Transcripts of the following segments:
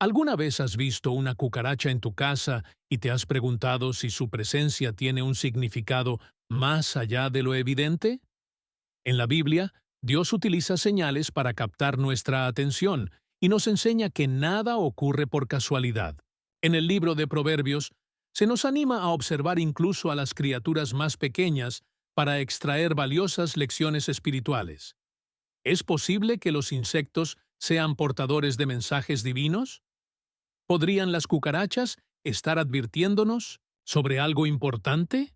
¿Alguna vez has visto una cucaracha en tu casa y te has preguntado si su presencia tiene un significado más allá de lo evidente? En la Biblia, Dios utiliza señales para captar nuestra atención y nos enseña que nada ocurre por casualidad. En el libro de Proverbios, se nos anima a observar incluso a las criaturas más pequeñas para extraer valiosas lecciones espirituales. ¿Es posible que los insectos sean portadores de mensajes divinos? ¿Podrían las cucarachas estar advirtiéndonos sobre algo importante?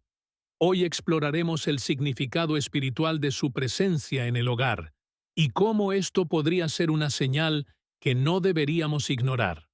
Hoy exploraremos el significado espiritual de su presencia en el hogar y cómo esto podría ser una señal que no deberíamos ignorar.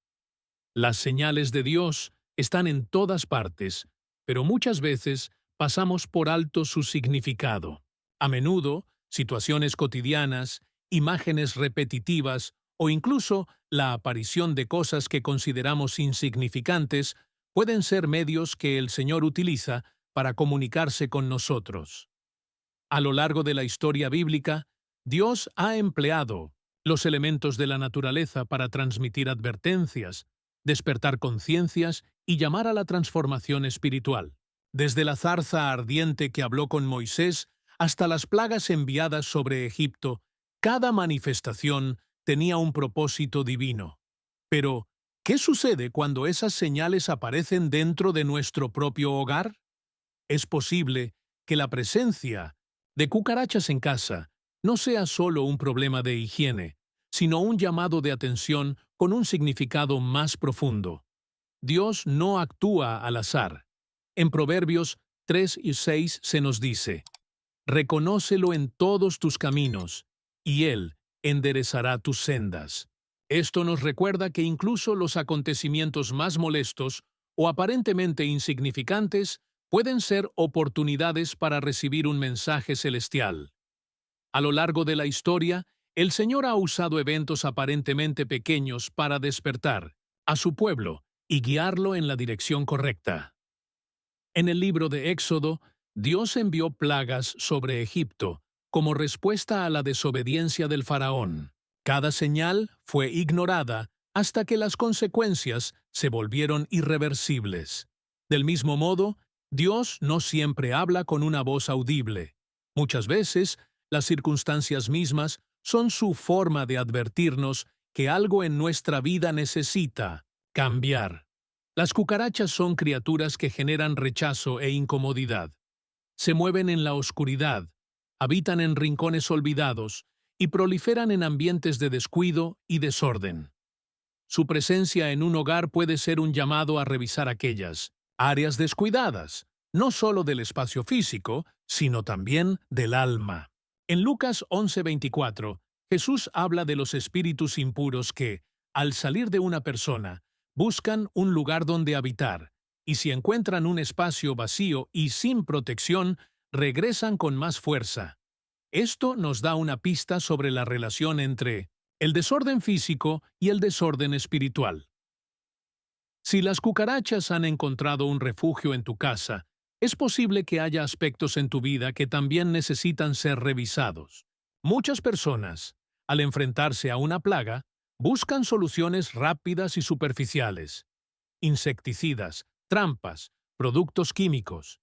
Las señales de Dios están en todas partes, pero muchas veces pasamos por alto su significado. A menudo, situaciones cotidianas, imágenes repetitivas o incluso la aparición de cosas que consideramos insignificantes pueden ser medios que el Señor utiliza para comunicarse con nosotros. A lo largo de la historia bíblica, Dios ha empleado los elementos de la naturaleza para transmitir advertencias, despertar conciencias y llamar a la transformación espiritual. Desde la zarza ardiente que habló con Moisés hasta las plagas enviadas sobre Egipto, cada manifestación tenía un propósito divino. Pero, ¿qué sucede cuando esas señales aparecen dentro de nuestro propio hogar? Es posible que la presencia de cucarachas en casa no sea solo un problema de higiene, sino un llamado de atención con un significado más profundo. Dios no actúa al azar. En Proverbios 3 y 6 se nos dice: «Reconócelo en todos tus caminos, y Él enderezará tus sendas». Esto nos recuerda que incluso los acontecimientos más molestos o aparentemente insignificantes pueden ser oportunidades para recibir un mensaje celestial. A lo largo de la historia, el Señor ha usado eventos aparentemente pequeños para despertar a su pueblo y guiarlo en la dirección correcta. En el libro de Éxodo, Dios envió plagas sobre Egipto como respuesta a la desobediencia del faraón. Cada señal fue ignorada hasta que las consecuencias se volvieron irreversibles. Del mismo modo, Dios no siempre habla con una voz audible. Muchas veces, las circunstancias mismas son su forma de advertirnos que algo en nuestra vida necesita cambiar. Las cucarachas son criaturas que generan rechazo e incomodidad. Se mueven en la oscuridad, habitan en rincones olvidados y proliferan en ambientes de descuido y desorden. Su presencia en un hogar puede ser un llamado a revisar aquellas áreas descuidadas, no solo del espacio físico, sino también del alma. En Lucas 11:24, Jesús habla de los espíritus impuros que, al salir de una persona, buscan un lugar donde habitar, y si encuentran un espacio vacío y sin protección, regresan con más fuerza. Esto nos da una pista sobre la relación entre el desorden físico y el desorden espiritual. Si las cucarachas han encontrado un refugio en tu casa, es posible que haya aspectos en tu vida que también necesitan ser revisados. Muchas personas, al enfrentarse a una plaga, buscan soluciones rápidas y superficiales: insecticidas, trampas, productos químicos.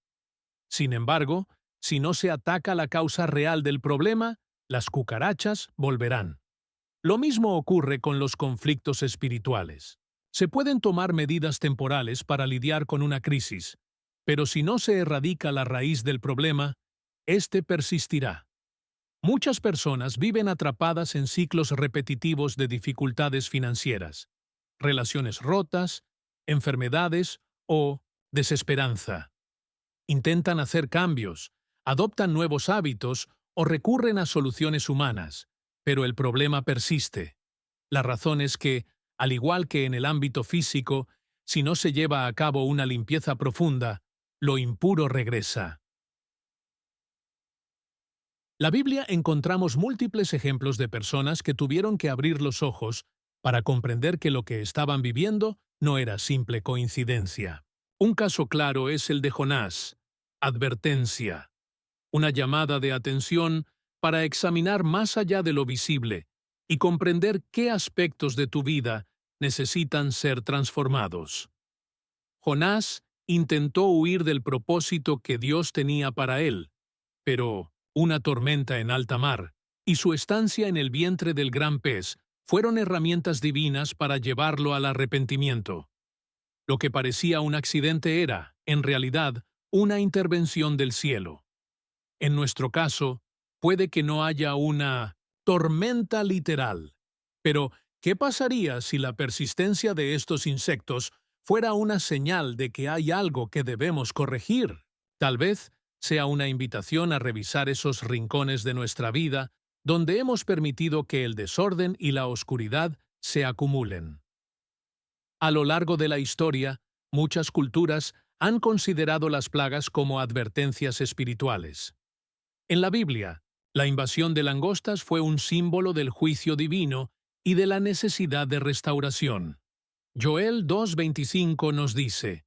Sin embargo, si no se ataca la causa real del problema, las cucarachas volverán. Lo mismo ocurre con los conflictos espirituales. Se pueden tomar medidas temporales para lidiar con una crisis, pero si no se erradica la raíz del problema, éste persistirá. Muchas personas viven atrapadas en ciclos repetitivos de dificultades financieras, relaciones rotas, enfermedades o desesperanza. Intentan hacer cambios, adoptan nuevos hábitos o recurren a soluciones humanas, pero el problema persiste. La razón es que, al igual que en el ámbito físico, si no se lleva a cabo una limpieza profunda, lo impuro regresa. La Biblia encontramos múltiples ejemplos de personas que tuvieron que abrir los ojos para comprender que lo que estaban viviendo no era simple coincidencia. Un caso claro es el de Jonás. Advertencia. Una llamada de atención para examinar más allá de lo visible y comprender qué aspectos de tu vida necesitan ser transformados. Jonás intentó huir del propósito que Dios tenía para él, pero una tormenta en alta mar y su estancia en el vientre del gran pez fueron herramientas divinas para llevarlo al arrepentimiento. Lo que parecía un accidente era, en realidad, una intervención del cielo. En nuestro caso, puede que no haya una tormenta literal, pero ¿qué pasaría si la persistencia de estos insectos fuera una señal de que hay algo que debemos corregir? Tal vez sea una invitación a revisar esos rincones de nuestra vida donde hemos permitido que el desorden y la oscuridad se acumulen. A lo largo de la historia, muchas culturas han considerado las plagas como advertencias espirituales. En la Biblia, la invasión de langostas fue un símbolo del juicio divino y de la necesidad de restauración. Joel 2:25 nos dice: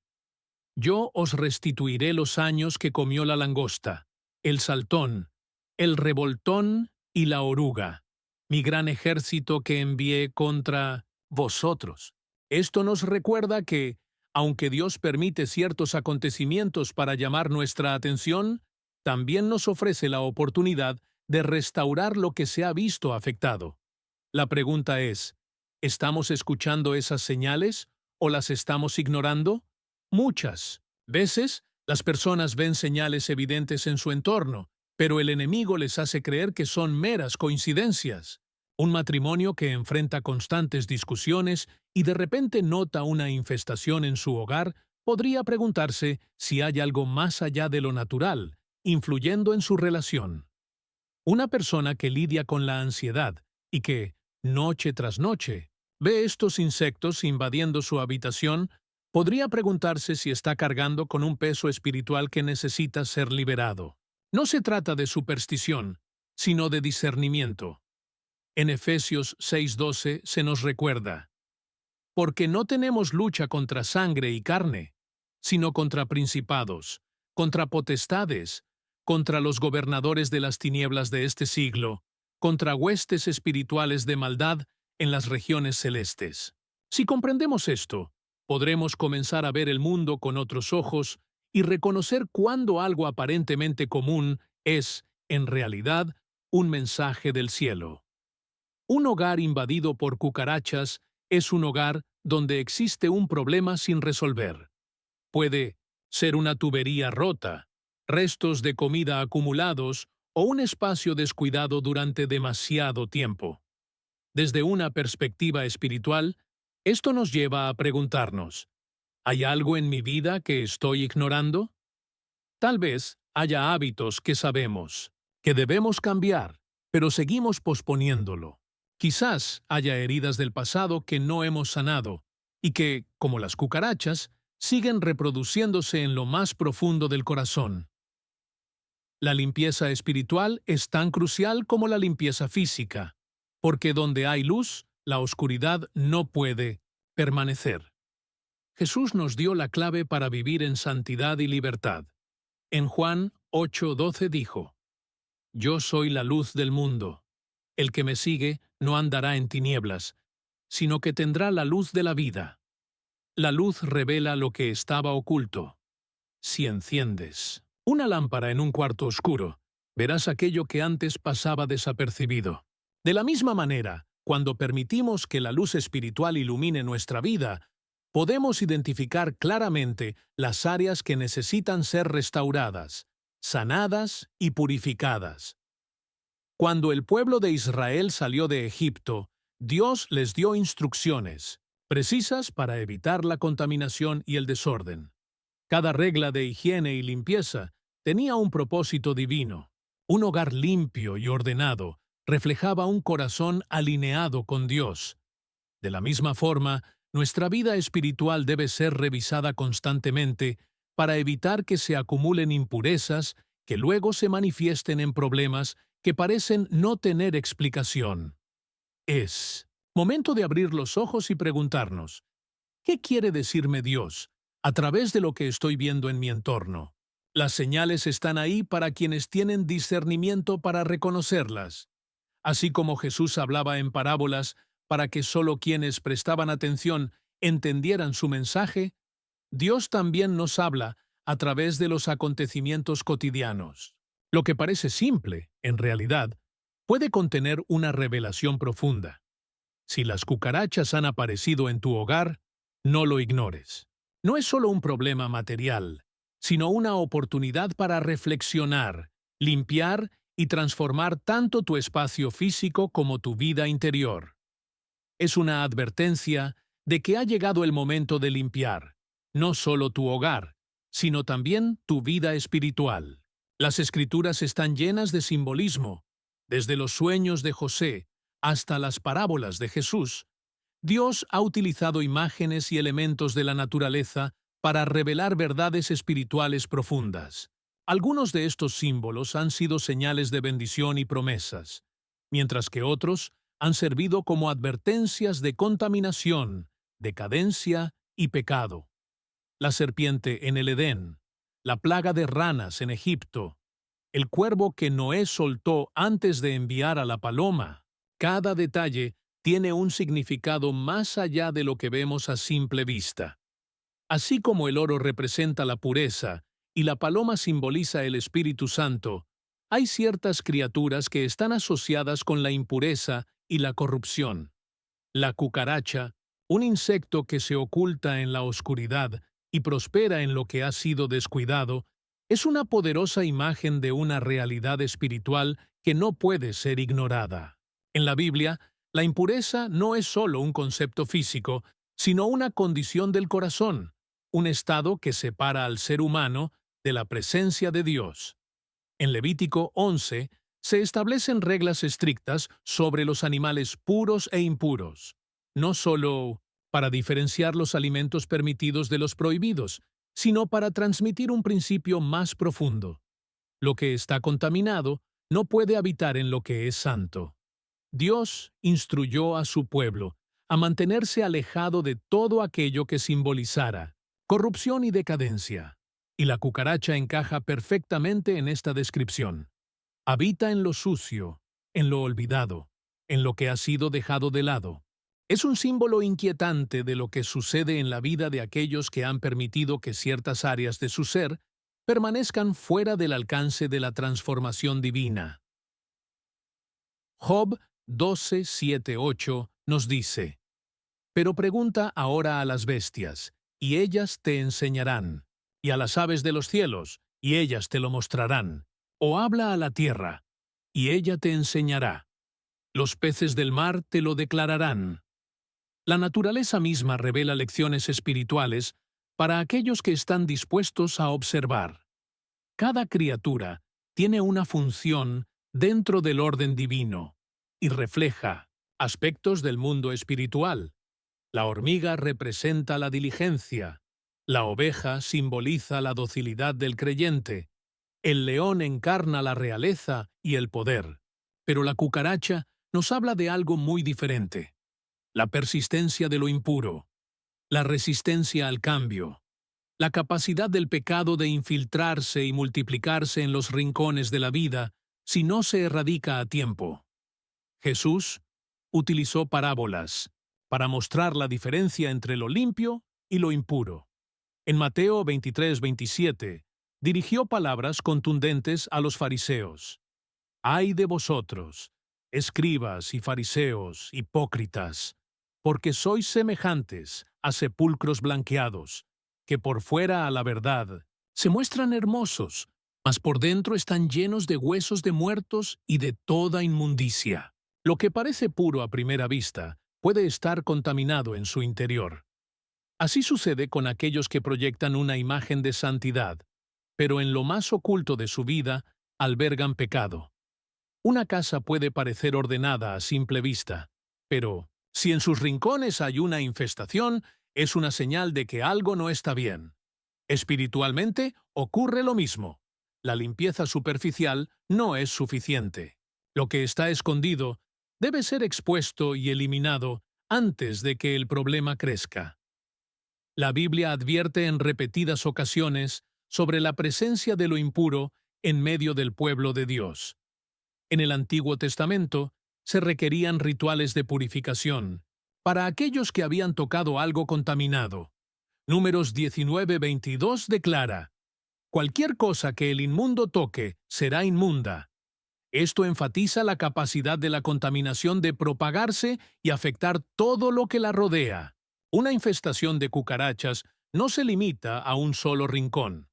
Yo os restituiré los años que comió la langosta, el saltón, el revoltón y la oruga, mi gran ejército que envié contra vosotros. Esto nos recuerda que, aunque Dios permite ciertos acontecimientos para llamar nuestra atención, también nos ofrece la oportunidad de restaurar lo que se ha visto afectado. La pregunta es, ¿estamos escuchando esas señales o las estamos ignorando? Muchas veces, las personas ven señales evidentes en su entorno, pero el enemigo les hace creer que son meras coincidencias. Un matrimonio que enfrenta constantes discusiones y de repente nota una infestación en su hogar podría preguntarse si hay algo más allá de lo natural, influyendo en su relación. Una persona que lidia con la ansiedad y que, noche tras noche, ve estos insectos invadiendo su habitación, podría preguntarse si está cargando con un peso espiritual que necesita ser liberado. No se trata de superstición, sino de discernimiento. En Efesios 6:12 se nos recuerda: porque no tenemos lucha contra sangre y carne, sino contra principados, contra potestades, contra los gobernadores de las tinieblas de este siglo, contra huestes espirituales de maldad en las regiones celestes. Si comprendemos esto, podremos comenzar a ver el mundo con otros ojos y reconocer cuándo algo aparentemente común es, en realidad, un mensaje del cielo. Un hogar invadido por cucarachas es un hogar donde existe un problema sin resolver. Puede ser una tubería rota, restos de comida acumulados o un espacio descuidado durante demasiado tiempo. Desde una perspectiva espiritual, esto nos lleva a preguntarnos: ¿hay algo en mi vida que estoy ignorando? Tal vez haya hábitos que sabemos que debemos cambiar, pero seguimos posponiéndolo. Quizás haya heridas del pasado que no hemos sanado y que, como las cucarachas, siguen reproduciéndose en lo más profundo del corazón. La limpieza espiritual es tan crucial como la limpieza física, porque donde hay luz, la oscuridad no puede permanecer. Jesús nos dio la clave para vivir en santidad y libertad. En Juan 8:12 dijo: Yo soy la luz del mundo. El que me sigue no andará en tinieblas, sino que tendrá la luz de la vida. La luz revela lo que estaba oculto. Si enciendes una lámpara en un cuarto oscuro, verás aquello que antes pasaba desapercibido. De la misma manera, cuando permitimos que la luz espiritual ilumine nuestra vida, podemos identificar claramente las áreas que necesitan ser restauradas, sanadas y purificadas. Cuando el pueblo de Israel salió de Egipto, Dios les dio instrucciones precisas para evitar la contaminación y el desorden. Cada regla de higiene y limpieza tenía un propósito divino. Un hogar limpio y ordenado reflejaba un corazón alineado con Dios. De la misma forma, nuestra vida espiritual debe ser revisada constantemente para evitar que se acumulen impurezas que luego se manifiesten en problemas que parecen no tener explicación. Es momento de abrir los ojos y preguntarnos: ¿qué quiere decirme Dios a través de lo que estoy viendo en mi entorno? Las señales están ahí para quienes tienen discernimiento para reconocerlas. Así como Jesús hablaba en parábolas para que solo quienes prestaban atención entendieran su mensaje, Dios también nos habla a través de los acontecimientos cotidianos. Lo que parece simple, en realidad, puede contener una revelación profunda. Si las cucarachas han aparecido en tu hogar, no lo ignores. No es solo un problema material, sino una oportunidad para reflexionar, limpiar y transformar tanto tu espacio físico como tu vida interior. Es una advertencia de que ha llegado el momento de limpiar, no solo tu hogar, sino también tu vida espiritual. Las Escrituras están llenas de simbolismo, desde los sueños de José hasta las parábolas de Jesús. Dios ha utilizado imágenes y elementos de la naturaleza para revelar verdades espirituales profundas. Algunos de estos símbolos han sido señales de bendición y promesas, mientras que otros han servido como advertencias de contaminación, decadencia y pecado. La serpiente en el Edén, la plaga de ranas en Egipto, el cuervo que Noé soltó antes de enviar a la paloma. Cada detalle tiene un significado más allá de lo que vemos a simple vista. Así como el oro representa la pureza y la paloma simboliza el Espíritu Santo, hay ciertas criaturas que están asociadas con la impureza y la corrupción. La cucaracha, un insecto que se oculta en la oscuridad y prospera en lo que ha sido descuidado, es una poderosa imagen de una realidad espiritual que no puede ser ignorada. En la Biblia, la impureza no es solo un concepto físico, sino una condición del corazón, un estado que separa al ser humano de la presencia de Dios. En Levítico 11 se establecen reglas estrictas sobre los animales puros e impuros, no solo para diferenciar los alimentos permitidos de los prohibidos, sino para transmitir un principio más profundo. Lo que está contaminado no puede habitar en lo que es santo. Dios instruyó a su pueblo a mantenerse alejado de todo aquello que simbolizara corrupción y decadencia, y la cucaracha encaja perfectamente en esta descripción. Habita en lo sucio, en lo olvidado, en lo que ha sido dejado de lado. Es un símbolo inquietante de lo que sucede en la vida de aquellos que han permitido que ciertas áreas de su ser permanezcan fuera del alcance de la transformación divina. Job 12, 7, 8 nos dice: Pero pregunta ahora a las bestias, y ellas te enseñarán, y a las aves de los cielos, y ellas te lo mostrarán. O habla a la tierra, y ella te enseñará. Los peces del mar te lo declararán. La naturaleza misma revela lecciones espirituales para aquellos que están dispuestos a observar. Cada criatura tiene una función dentro del orden divino y refleja aspectos del mundo espiritual. La hormiga representa la diligencia, la oveja simboliza la docilidad del creyente, el león encarna la realeza y el poder, pero la cucaracha nos habla de algo muy diferente: la persistencia de lo impuro, la resistencia al cambio, la capacidad del pecado de infiltrarse y multiplicarse en los rincones de la vida si no se erradica a tiempo. Jesús utilizó parábolas para mostrar la diferencia entre lo limpio y lo impuro. En Mateo 23-27, dirigió palabras contundentes a los fariseos. «Ay de vosotros, escribas y fariseos, hipócritas, porque sois semejantes a sepulcros blanqueados, que por fuera a la verdad se muestran hermosos, mas por dentro están llenos de huesos de muertos y de toda inmundicia». Lo que parece puro a primera vista puede estar contaminado en su interior. Así sucede con aquellos que proyectan una imagen de santidad, pero en lo más oculto de su vida albergan pecado. Una casa puede parecer ordenada a simple vista, pero si en sus rincones hay una infestación, es una señal de que algo no está bien. Espiritualmente ocurre lo mismo. La limpieza superficial no es suficiente. Lo que está escondido debe ser expuesto y eliminado antes de que el problema crezca. La Biblia advierte en repetidas ocasiones sobre la presencia de lo impuro en medio del pueblo de Dios. En el Antiguo Testamento, se requerían rituales de purificación para aquellos que habían tocado algo contaminado. Números 19:22 declara: cualquier cosa que el inmundo toque será inmunda. Esto enfatiza la capacidad de la contaminación de propagarse y afectar todo lo que la rodea. Una infestación de cucarachas no se limita a un solo rincón.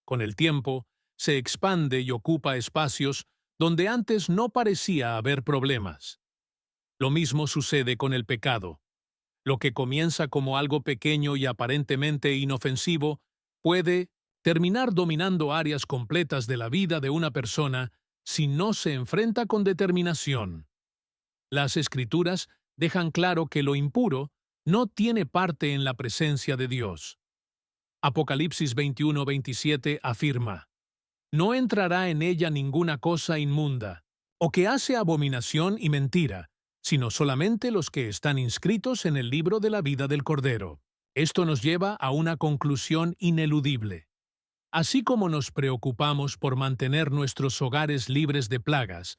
Con el tiempo, se expande y ocupa espacios donde antes no parecía haber problemas. Lo mismo sucede con el pecado. Lo que comienza como algo pequeño y aparentemente inofensivo puede terminar dominando áreas completas de la vida de una persona si no se enfrenta con determinación. Las Escrituras dejan claro que lo impuro no tiene parte en la presencia de Dios. Apocalipsis 21:27 afirma: no entrará en ella ninguna cosa inmunda, o que hace abominación y mentira, sino solamente los que están inscritos en el libro de la vida del Cordero. Esto nos lleva a una conclusión ineludible. Así como nos preocupamos por mantener nuestros hogares libres de plagas,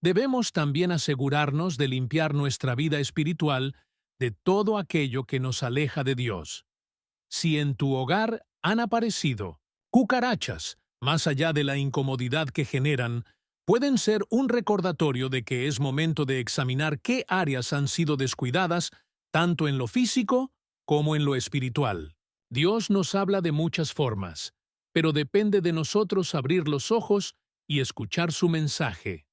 debemos también asegurarnos de limpiar nuestra vida espiritual de todo aquello que nos aleja de Dios. Si en tu hogar han aparecido cucarachas, más allá de la incomodidad que generan, pueden ser un recordatorio de que es momento de examinar qué áreas han sido descuidadas, tanto en lo físico como en lo espiritual. Dios nos habla de muchas formas, pero depende de nosotros abrir los ojos y escuchar su mensaje.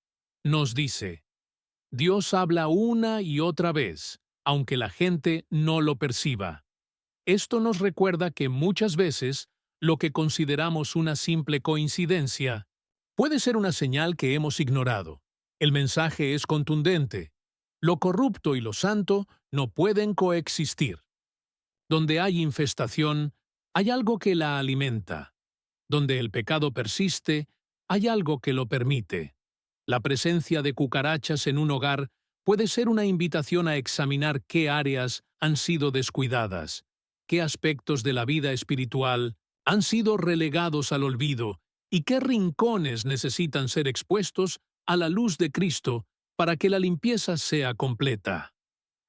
Nos dice: Dios habla una y otra vez, aunque la gente no lo perciba. Esto nos recuerda que muchas veces lo que consideramos una simple coincidencia puede ser una señal que hemos ignorado. El mensaje es contundente. Lo corrupto y lo santo no pueden coexistir. Donde hay infestación, hay algo que la alimenta. Donde el pecado persiste, hay algo que lo permite. La presencia de cucarachas en un hogar puede ser una invitación a examinar qué áreas han sido descuidadas, qué aspectos de la vida espiritual han sido relegados al olvido y qué rincones necesitan ser expuestos a la luz de Cristo para que la limpieza sea completa.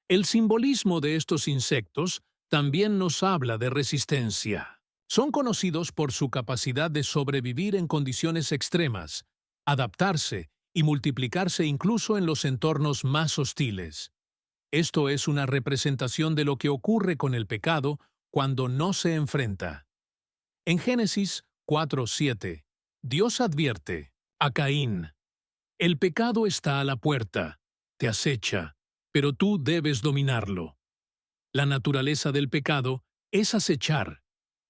El simbolismo de estos insectos también nos habla de resistencia. Son conocidos por su capacidad de sobrevivir en condiciones extremas, adaptarse y multiplicarse incluso en los entornos más hostiles. Esto es una representación de lo que ocurre con el pecado cuando no se enfrenta. En Génesis 4:7, Dios advierte a Caín: el pecado está a la puerta, te acecha, pero tú debes dominarlo. La naturaleza del pecado es acechar,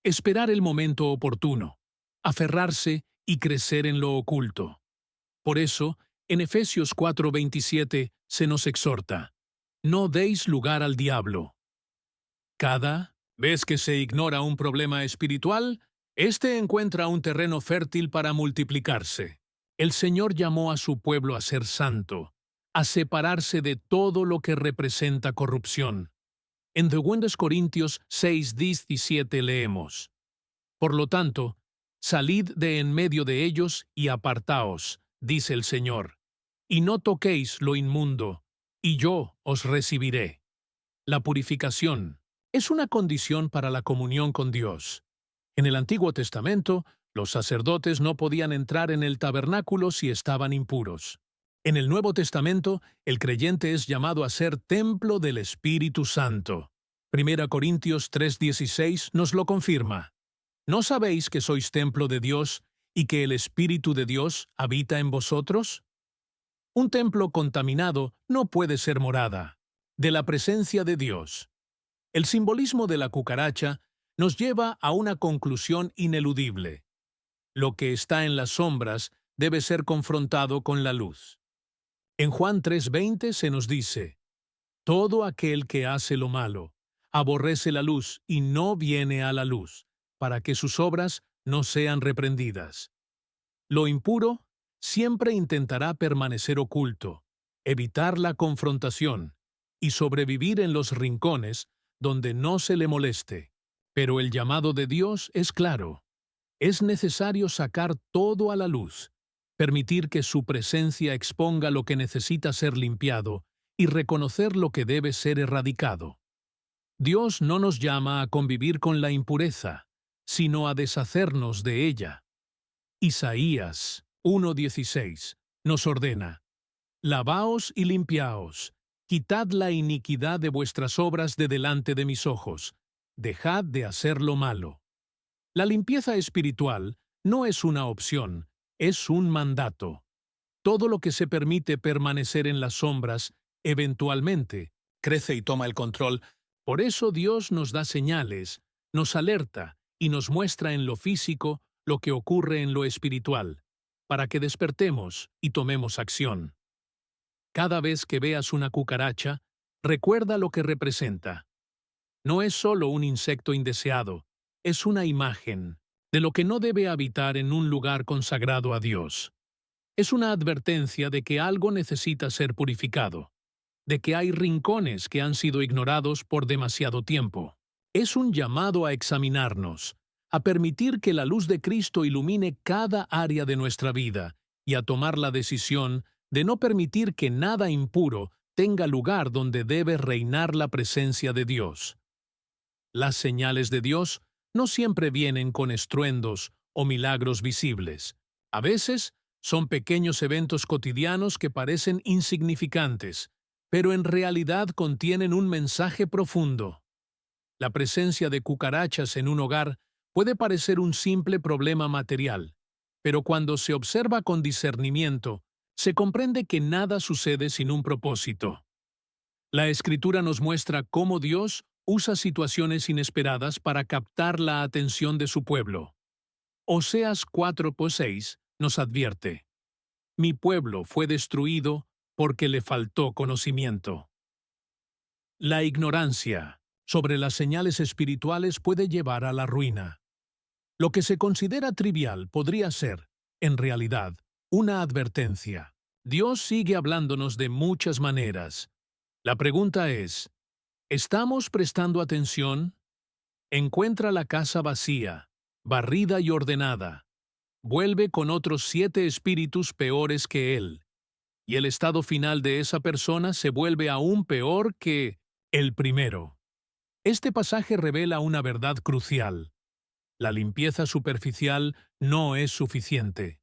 esperar el momento oportuno, aferrarse y crecer en lo oculto. Por eso, en Efesios 4:27 se nos exhorta: no deis lugar al diablo. Cada vez que se ignora un problema espiritual, éste encuentra un terreno fértil para multiplicarse. El Señor llamó a su pueblo a ser santo, a separarse de todo lo que representa corrupción. En 2 Corintios 6:17 leemos: por lo tanto, salid de en medio de ellos y apartaos, dice el Señor, y no toquéis lo inmundo, y yo os recibiré. La purificación es una condición para la comunión con Dios. En el Antiguo Testamento, los sacerdotes no podían entrar en el tabernáculo si estaban impuros. En el Nuevo Testamento, el creyente es llamado a ser templo del Espíritu Santo. 1 Corintios 3:16 nos lo confirma. ¿No sabéis que sois templo de Dios y que el Espíritu de Dios habita en vosotros? Un templo contaminado no puede ser morada de la presencia de Dios. El simbolismo de la cucaracha nos lleva a una conclusión ineludible. Lo que está en las sombras debe ser confrontado con la luz. En Juan 3:20 se nos dice: todo aquel que hace lo malo aborrece la luz y no viene a la luz, para que sus obras no sean reprendidas. Lo impuro siempre intentará permanecer oculto, evitar la confrontación y sobrevivir en los rincones donde no se le moleste. Pero el llamado de Dios es claro: es necesario sacar todo a la luz, permitir que su presencia exponga lo que necesita ser limpiado y reconocer lo que debe ser erradicado. Dios no nos llama a convivir con la impureza, sino a deshacernos de ella. Isaías 1:16 nos ordena: Lavaos y limpiaos, quitad la iniquidad de vuestras obras de delante de mis ojos, dejad de hacer lo malo. La limpieza espiritual no es una opción, es un mandato. Todo lo que se permite permanecer en las sombras, eventualmente, crece y toma el control. Por eso Dios nos da señales, nos alerta y nos muestra en lo físico lo que ocurre en lo espiritual, para que despertemos y tomemos acción. Cada vez que veas una cucaracha, recuerda lo que representa. No es solo un insecto indeseado, es una imagen de lo que no debe habitar en un lugar consagrado a Dios. Es una advertencia de que algo necesita ser purificado, de que hay rincones que han sido ignorados por demasiado tiempo. Es un llamado a examinarnos, a permitir que la luz de Cristo ilumine cada área de nuestra vida y a tomar la decisión de no permitir que nada impuro tenga lugar donde debe reinar la presencia de Dios. Las señales de Dios no siempre vienen con estruendos o milagros visibles. A veces son pequeños eventos cotidianos que parecen insignificantes, pero en realidad contienen un mensaje profundo. La presencia de cucarachas en un hogar puede parecer un simple problema material, pero cuando se observa con discernimiento, se comprende que nada sucede sin un propósito. La Escritura nos muestra cómo Dios usa situaciones inesperadas para captar la atención de su pueblo. Oseas 4:6 nos advierte: Mi pueblo fue destruido porque le faltó conocimiento. La ignorancia sobre las señales espirituales puede llevar a la ruina. Lo que se considera trivial podría ser, en realidad, una advertencia. Dios sigue hablándonos de muchas maneras. La pregunta es: ¿estamos prestando atención? Encuentra la casa vacía, barrida y ordenada. Vuelve con otros 7 espíritus peores que él, y el estado final de esa persona se vuelve aún peor que el primero. Este pasaje revela una verdad crucial. La limpieza superficial no es suficiente.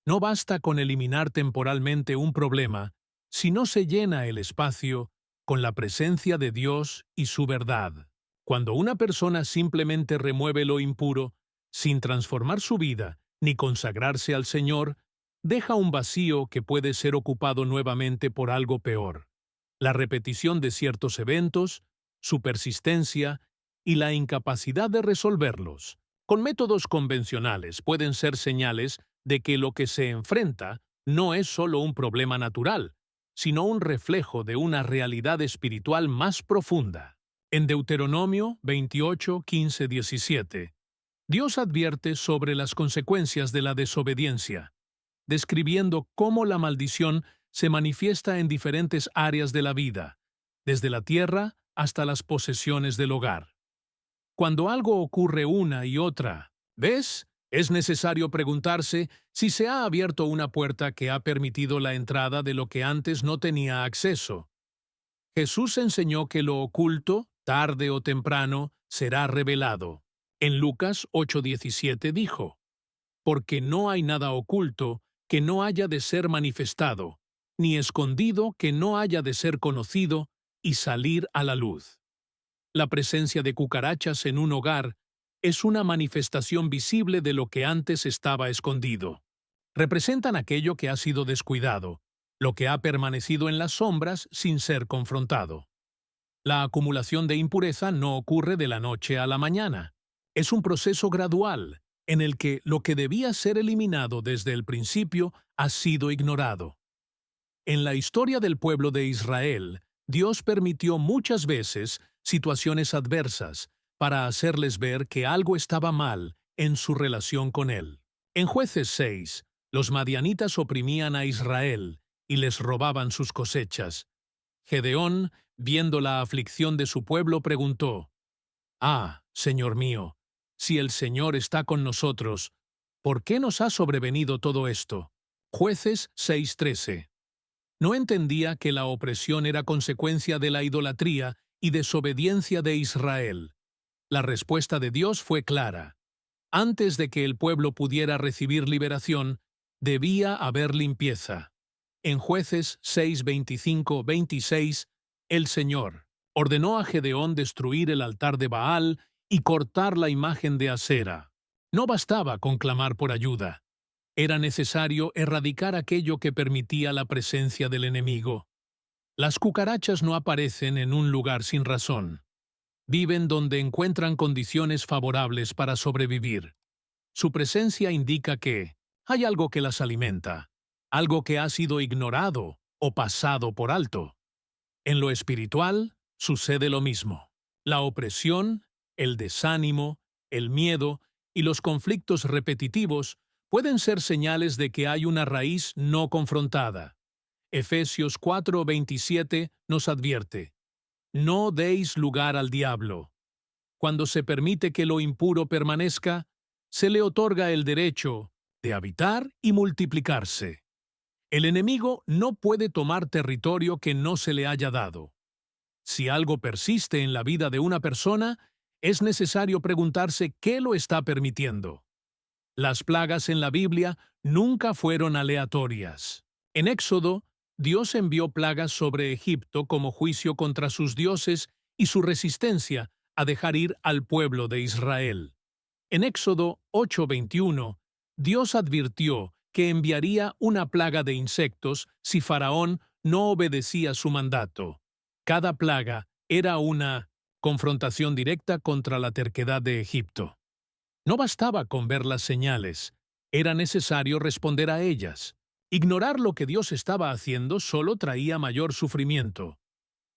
No basta con eliminar temporalmente un problema si no se llena el espacio con la presencia de Dios y su verdad. Cuando una persona simplemente remueve lo impuro, sin transformar su vida ni consagrarse al Señor, deja un vacío que puede ser ocupado nuevamente por algo peor. La repetición de ciertos eventos, su persistencia y la incapacidad de resolverlos con métodos convencionales pueden ser señales de que lo que se enfrenta no es solo un problema natural, sino un reflejo de una realidad espiritual más profunda. En Deuteronomio 28, 15, 17, Dios advierte sobre las consecuencias de la desobediencia, describiendo cómo la maldición se manifiesta en diferentes áreas de la vida, desde la tierra hasta las posesiones del hogar. Cuando algo ocurre una y otra vez, es necesario preguntarse si se ha abierto una puerta que ha permitido la entrada de lo que antes no tenía acceso. Jesús enseñó que lo oculto, tarde o temprano, será revelado. En Lucas 8:17 dijo: Porque no hay nada oculto que no haya de ser manifestado, ni escondido que no haya de ser conocido y salir a la luz. La presencia de cucarachas en un hogar es una manifestación visible de lo que antes estaba escondido. Representan aquello que ha sido descuidado, lo que ha permanecido en las sombras sin ser confrontado. La acumulación de impureza no ocurre de la noche a la mañana. Es un proceso gradual, en el que lo que debía ser eliminado desde el principio ha sido ignorado. En la historia del pueblo de Israel, Dios permitió muchas veces situaciones adversas para hacerles ver que algo estaba mal en su relación con Él. En Jueces 6, los madianitas oprimían a Israel y les robaban sus cosechas. Gedeón, viendo la aflicción de su pueblo, preguntó: Señor mío, si el Señor está con nosotros, ¿por qué nos ha sobrevenido todo esto? Jueces 6:13. No entendía que la opresión era consecuencia de la idolatría y desobediencia de Israel. La respuesta de Dios fue clara. Antes de que el pueblo pudiera recibir liberación, debía haber limpieza. En Jueces 6:25-26, el Señor ordenó a Gedeón destruir el altar de Baal y cortar la imagen de Asera. No bastaba con clamar por ayuda. Era necesario erradicar aquello que permitía la presencia del enemigo. Las cucarachas no aparecen en un lugar sin razón. Viven donde encuentran condiciones favorables para sobrevivir. Su presencia indica que hay algo que las alimenta, algo que ha sido ignorado o pasado por alto. En lo espiritual sucede lo mismo. La opresión, el desánimo, el miedo y los conflictos repetitivos pueden ser señales de que hay una raíz no confrontada. Efesios 4:27 nos advierte: no deis lugar al diablo. Cuando se permite que lo impuro permanezca, se le otorga el derecho de habitar y multiplicarse. El enemigo no puede tomar territorio que no se le haya dado. Si algo persiste en la vida de una persona, es necesario preguntarse qué lo está permitiendo. Las plagas en la Biblia nunca fueron aleatorias. En Éxodo, Dios envió plagas sobre Egipto como juicio contra sus dioses y su resistencia a dejar ir al pueblo de Israel. En Éxodo 8:21, Dios advirtió que enviaría una plaga de insectos si Faraón no obedecía su mandato. Cada plaga era una confrontación directa contra la terquedad de Egipto. No bastaba con ver las señales, era necesario responder a ellas. Ignorar lo que Dios estaba haciendo solo traía mayor sufrimiento.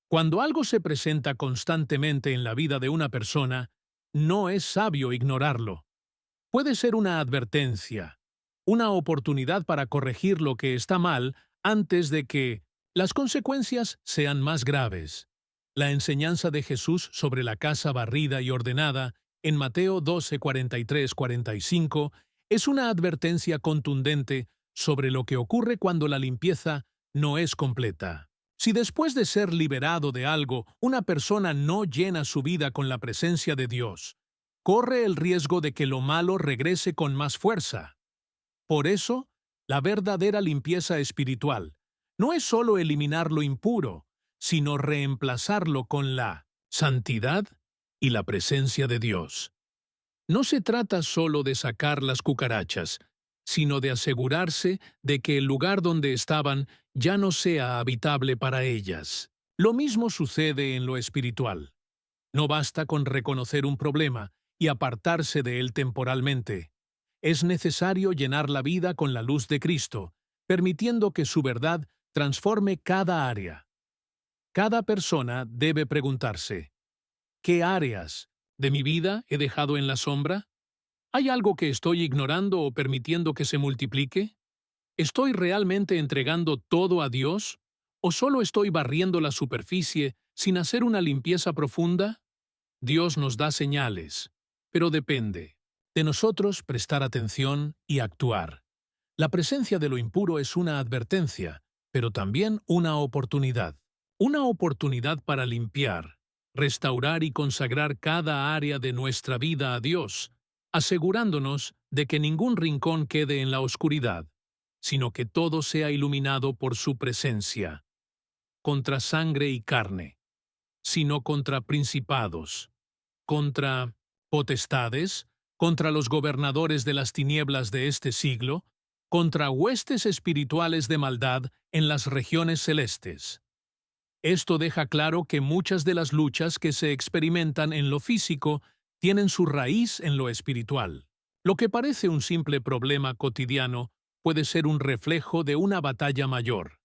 Cuando algo se presenta constantemente en la vida de una persona, no es sabio ignorarlo. Puede ser una advertencia, una oportunidad para corregir lo que está mal antes de que las consecuencias sean más graves. La enseñanza de Jesús sobre la casa barrida y ordenada en Mateo 12:43-45 es una advertencia contundente sobre lo que ocurre cuando la limpieza no es completa. Si después de ser liberado de algo, una persona no llena su vida con la presencia de Dios, corre el riesgo de que lo malo regrese con más fuerza. Por eso, la verdadera limpieza espiritual no es solo eliminar lo impuro, sino reemplazarlo con la santidad y la presencia de Dios. No se trata solo de sacar las cucarachas, sino de asegurarse de que el lugar donde estaban ya no sea habitable para ellas. Lo mismo sucede en lo espiritual. No basta con reconocer un problema y apartarse de él temporalmente. Es necesario llenar la vida con la luz de Cristo, permitiendo que su verdad transforme cada área. Cada persona debe preguntarse: ¿qué áreas de mi vida he dejado en la sombra? ¿Hay algo que estoy ignorando o permitiendo que se multiplique? ¿Estoy realmente entregando todo a Dios? ¿O solo estoy barriendo la superficie sin hacer una limpieza profunda? Dios nos da señales, pero depende de nosotros prestar atención y actuar. La presencia de lo impuro es una advertencia, pero también una oportunidad. Una oportunidad para limpiar, restaurar y consagrar cada área de nuestra vida a Dios, asegurándonos de que ningún rincón quede en la oscuridad, sino que todo sea iluminado por su presencia. Contra sangre y carne, sino contra principados, contra potestades, contra los gobernadores de las tinieblas de este siglo, contra huestes espirituales de maldad en las regiones celestes. Esto deja claro que muchas de las luchas que se experimentan en lo físico tienen su raíz en lo espiritual. Lo que parece un simple problema cotidiano puede ser un reflejo de una batalla mayor.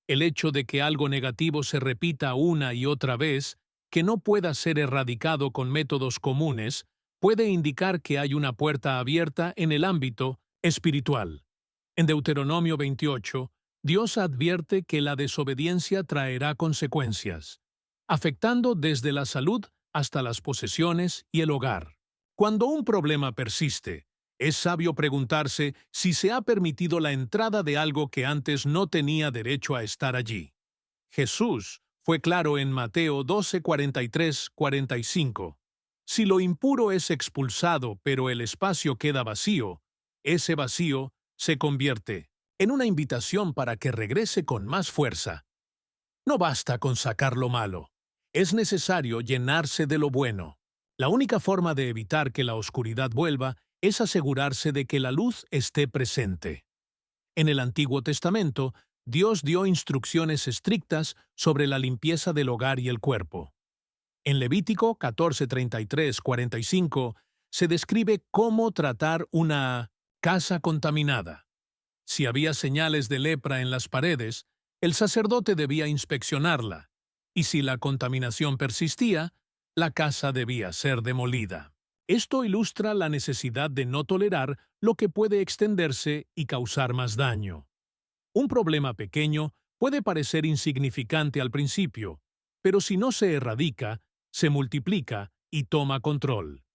El hecho de que algo negativo se repita una y otra vez, que no pueda ser erradicado con métodos comunes, puede indicar que hay una puerta abierta en el ámbito espiritual. En Deuteronomio 28, Dios advierte que la desobediencia traerá consecuencias, afectando desde la salud hasta las posesiones y el hogar. Cuando un problema persiste, Es sabio preguntarse si se ha permitido la entrada de algo que antes no tenía derecho a estar allí. Jesús fue claro en Mateo 12, 43, 45. Si lo impuro es expulsado, pero el espacio queda vacío, ese vacío se convierte en una invitación para que regrese con más fuerza. No basta con sacar lo malo. Es necesario llenarse de lo bueno. La única forma de evitar que la oscuridad vuelva es asegurarse de que la luz esté presente. En el Antiguo Testamento, Dios dio instrucciones estrictas sobre la limpieza del hogar y el cuerpo. En Levítico 14, 33, 45 se describe cómo tratar una casa contaminada. Si había señales de lepra en las paredes, el sacerdote debía inspeccionarla, y si la contaminación persistía, la casa debía ser demolida. Esto ilustra la necesidad de no tolerar lo que puede extenderse y causar más daño. Un problema pequeño puede parecer insignificante al principio, pero si no se erradica, se multiplica y toma control.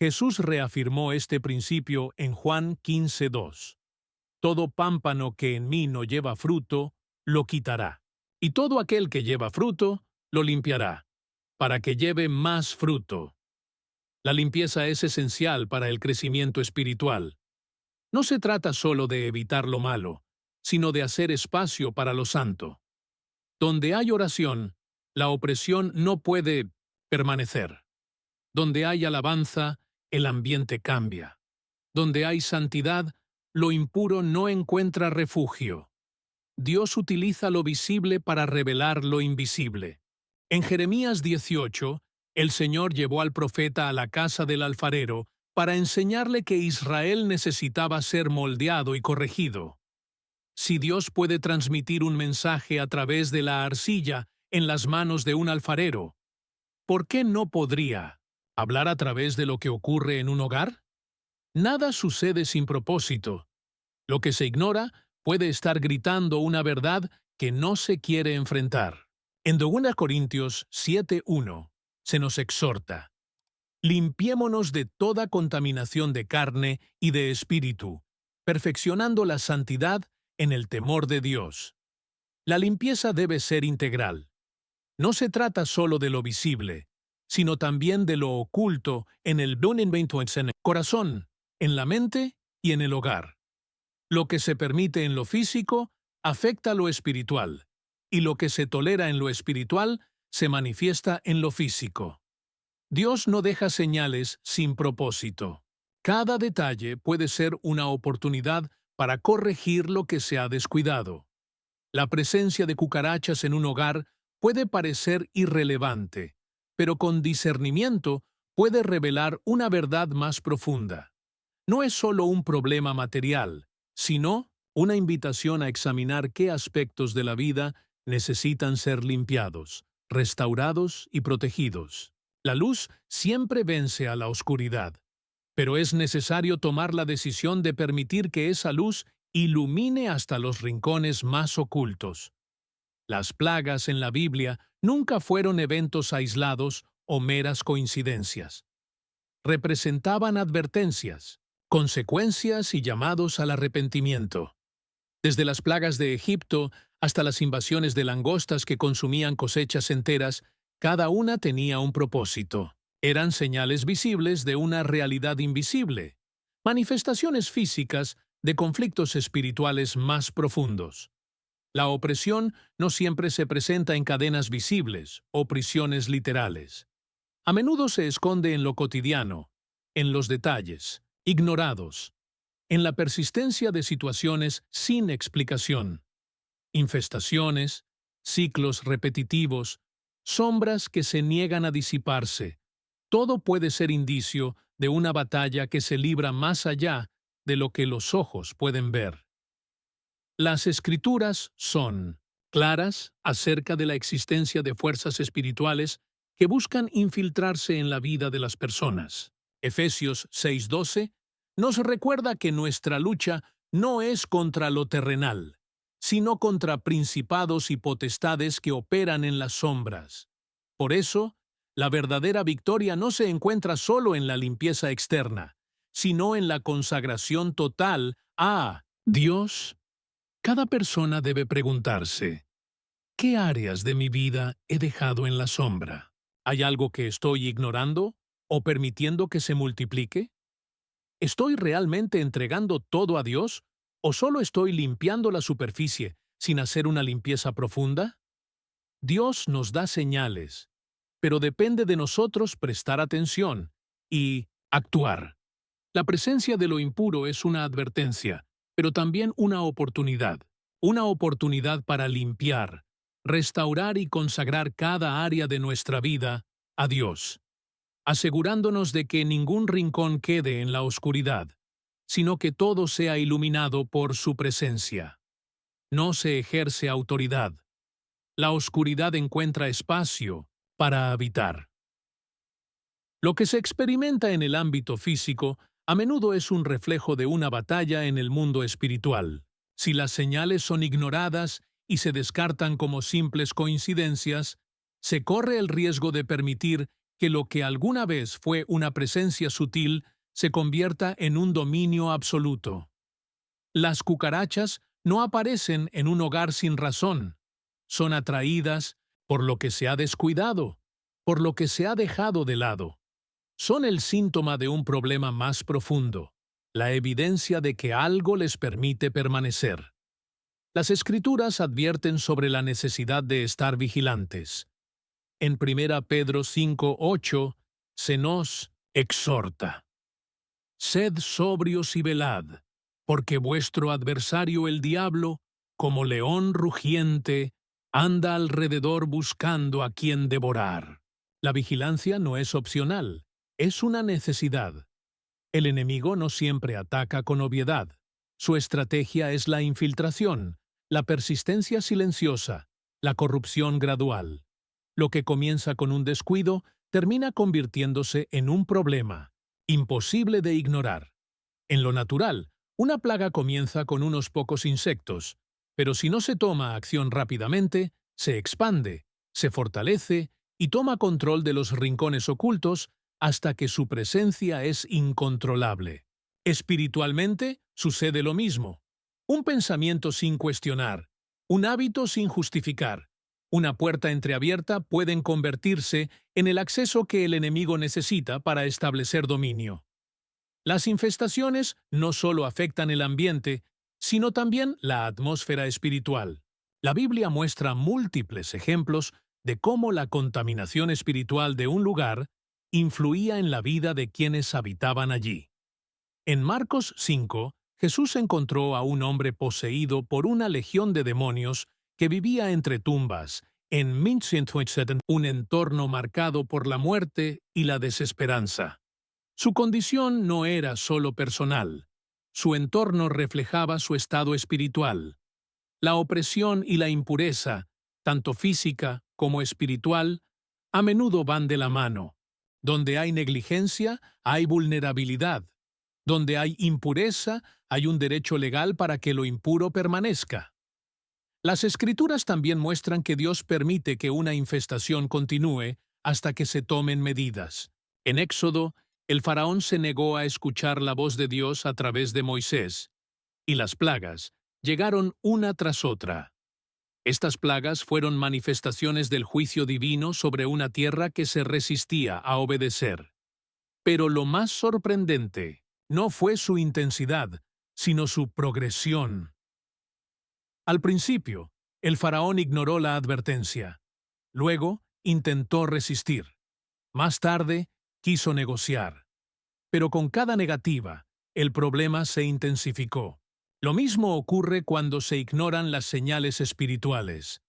Jesús reafirmó este principio en Juan 15:2. Todo pámpano que en mí no lleva fruto, lo quitará, y todo aquel que lleva fruto, lo limpiará, para que lleve más fruto. La limpieza es esencial para el crecimiento espiritual. No se trata solo de evitar lo malo, sino de hacer espacio para lo santo. Donde hay oración, la opresión no puede permanecer. Donde hay alabanza, el ambiente cambia. Donde hay santidad, lo impuro no encuentra refugio. Dios utiliza lo visible para revelar lo invisible. En Jeremías 18, el Señor llevó al profeta a la casa del alfarero para enseñarle que Israel necesitaba ser moldeado y corregido. Si Dios puede transmitir un mensaje a través de la arcilla en las manos de un alfarero, ¿por qué no podría hablar a través de lo que ocurre en un hogar? Nada sucede sin propósito. Lo que se ignora puede estar gritando una verdad que no se quiere enfrentar. En 2 Corintios 7:1 se nos exhorta: limpiémonos de toda contaminación de carne y de espíritu, perfeccionando la santidad en el temor de Dios. La limpieza debe ser integral. No se trata solo de lo visible, sino también de lo oculto en el corazón, en la mente y en el hogar. Lo que se permite en lo físico afecta lo espiritual, y lo que se tolera en lo espiritual se manifiesta en lo físico. Dios no deja señales sin propósito. Cada detalle puede ser una oportunidad para corregir lo que se ha descuidado. La presencia de cucarachas en un hogar puede parecer irrelevante, pero con discernimiento puede revelar una verdad más profunda. No es solo un problema material, sino una invitación a examinar qué aspectos de la vida necesitan ser limpiados, restaurados y protegidos. La luz siempre vence a la oscuridad, pero es necesario tomar la decisión de permitir que esa luz ilumine hasta los rincones más ocultos. Las plagas en la Biblia nunca fueron eventos aislados o meras coincidencias. Representaban advertencias, consecuencias y llamados al arrepentimiento. Desde las plagas de Egipto hasta las invasiones de langostas que consumían cosechas enteras, cada una tenía un propósito. Eran señales visibles de una realidad invisible, manifestaciones físicas de conflictos espirituales más profundos. La opresión no siempre se presenta en cadenas visibles o prisiones literales. A menudo se esconde en lo cotidiano, en los detalles, ignorados, en la persistencia de situaciones sin explicación. Infestaciones, ciclos repetitivos, sombras que se niegan a disiparse. Todo puede ser indicio de una batalla que se libra más allá de lo que los ojos pueden ver. Las Escrituras son claras acerca de la existencia de fuerzas espirituales que buscan infiltrarse en la vida de las personas. Efesios 6:12 nos recuerda que nuestra lucha no es contra lo terrenal, sino contra principados y potestades que operan en las sombras. Por eso, la verdadera victoria no se encuentra solo en la limpieza externa, sino en la consagración total a Dios. Cada persona debe preguntarse, ¿qué áreas de mi vida he dejado en la sombra? ¿Hay algo que estoy ignorando o permitiendo que se multiplique? ¿Estoy realmente entregando todo a Dios o solo estoy limpiando la superficie sin hacer una limpieza profunda? Dios nos da señales, pero depende de nosotros prestar atención y actuar. La presencia de lo impuro es una advertencia, pero también una oportunidad para limpiar, restaurar y consagrar cada área de nuestra vida a Dios, asegurándonos de que ningún rincón quede en la oscuridad, sino que todo sea iluminado por su presencia. No se ejerce autoridad. La oscuridad encuentra espacio para habitar. Lo que se experimenta en el ámbito físico a menudo es un reflejo de una batalla en el mundo espiritual. Si las señales son ignoradas y se descartan como simples coincidencias, se corre el riesgo de permitir que lo que alguna vez fue una presencia sutil se convierta en un dominio absoluto. Las cucarachas no aparecen en un hogar sin razón. Son atraídas por lo que se ha descuidado, por lo que se ha dejado de lado. Son el síntoma de un problema más profundo, la evidencia de que algo les permite permanecer. Las Escrituras advierten sobre la necesidad de estar vigilantes. En 1 Pedro 5:8 se nos exhorta: «Sed sobrios y velad, porque vuestro adversario el diablo, como león rugiente, anda alrededor buscando a quien devorar». La vigilancia no es opcional, es una necesidad. El enemigo no siempre ataca con obviedad. Su estrategia es la infiltración, la persistencia silenciosa, la corrupción gradual. Lo que comienza con un descuido termina convirtiéndose en un problema, imposible de ignorar. En lo natural, una plaga comienza con unos pocos insectos, pero si no se toma acción rápidamente, se expande, se fortalece y toma control de los rincones ocultos hasta que su presencia es incontrolable. Espiritualmente sucede lo mismo. Un pensamiento sin cuestionar, un hábito sin justificar, una puerta entreabierta pueden convertirse en el acceso que el enemigo necesita para establecer dominio. Las infestaciones no solo afectan el ambiente, sino también la atmósfera espiritual. La Biblia muestra múltiples ejemplos de cómo la contaminación espiritual de un lugar influía en la vida de quienes habitaban allí. En Marcos 5, Jesús encontró a un hombre poseído por una legión de demonios que vivía entre tumbas, en un entorno marcado por la muerte y la desesperanza. Su condición no era solo personal. Su entorno reflejaba su estado espiritual. La opresión y la impureza, tanto física como espiritual, a menudo van de la mano. Donde hay negligencia, hay vulnerabilidad. Donde hay impureza, hay un derecho legal para que lo impuro permanezca. Las Escrituras también muestran que Dios permite que una infestación continúe hasta que se tomen medidas. En Éxodo, el faraón se negó a escuchar la voz de Dios a través de Moisés, y las plagas llegaron una tras otra. Estas plagas fueron manifestaciones del juicio divino sobre una tierra que se resistía a obedecer. Pero lo más sorprendente no fue su intensidad, sino su progresión. Al principio, el faraón ignoró la advertencia. Luego, intentó resistir. Más tarde, quiso negociar. Pero con cada negativa, el problema se intensificó. Lo mismo ocurre cuando se ignoran las señales espirituales.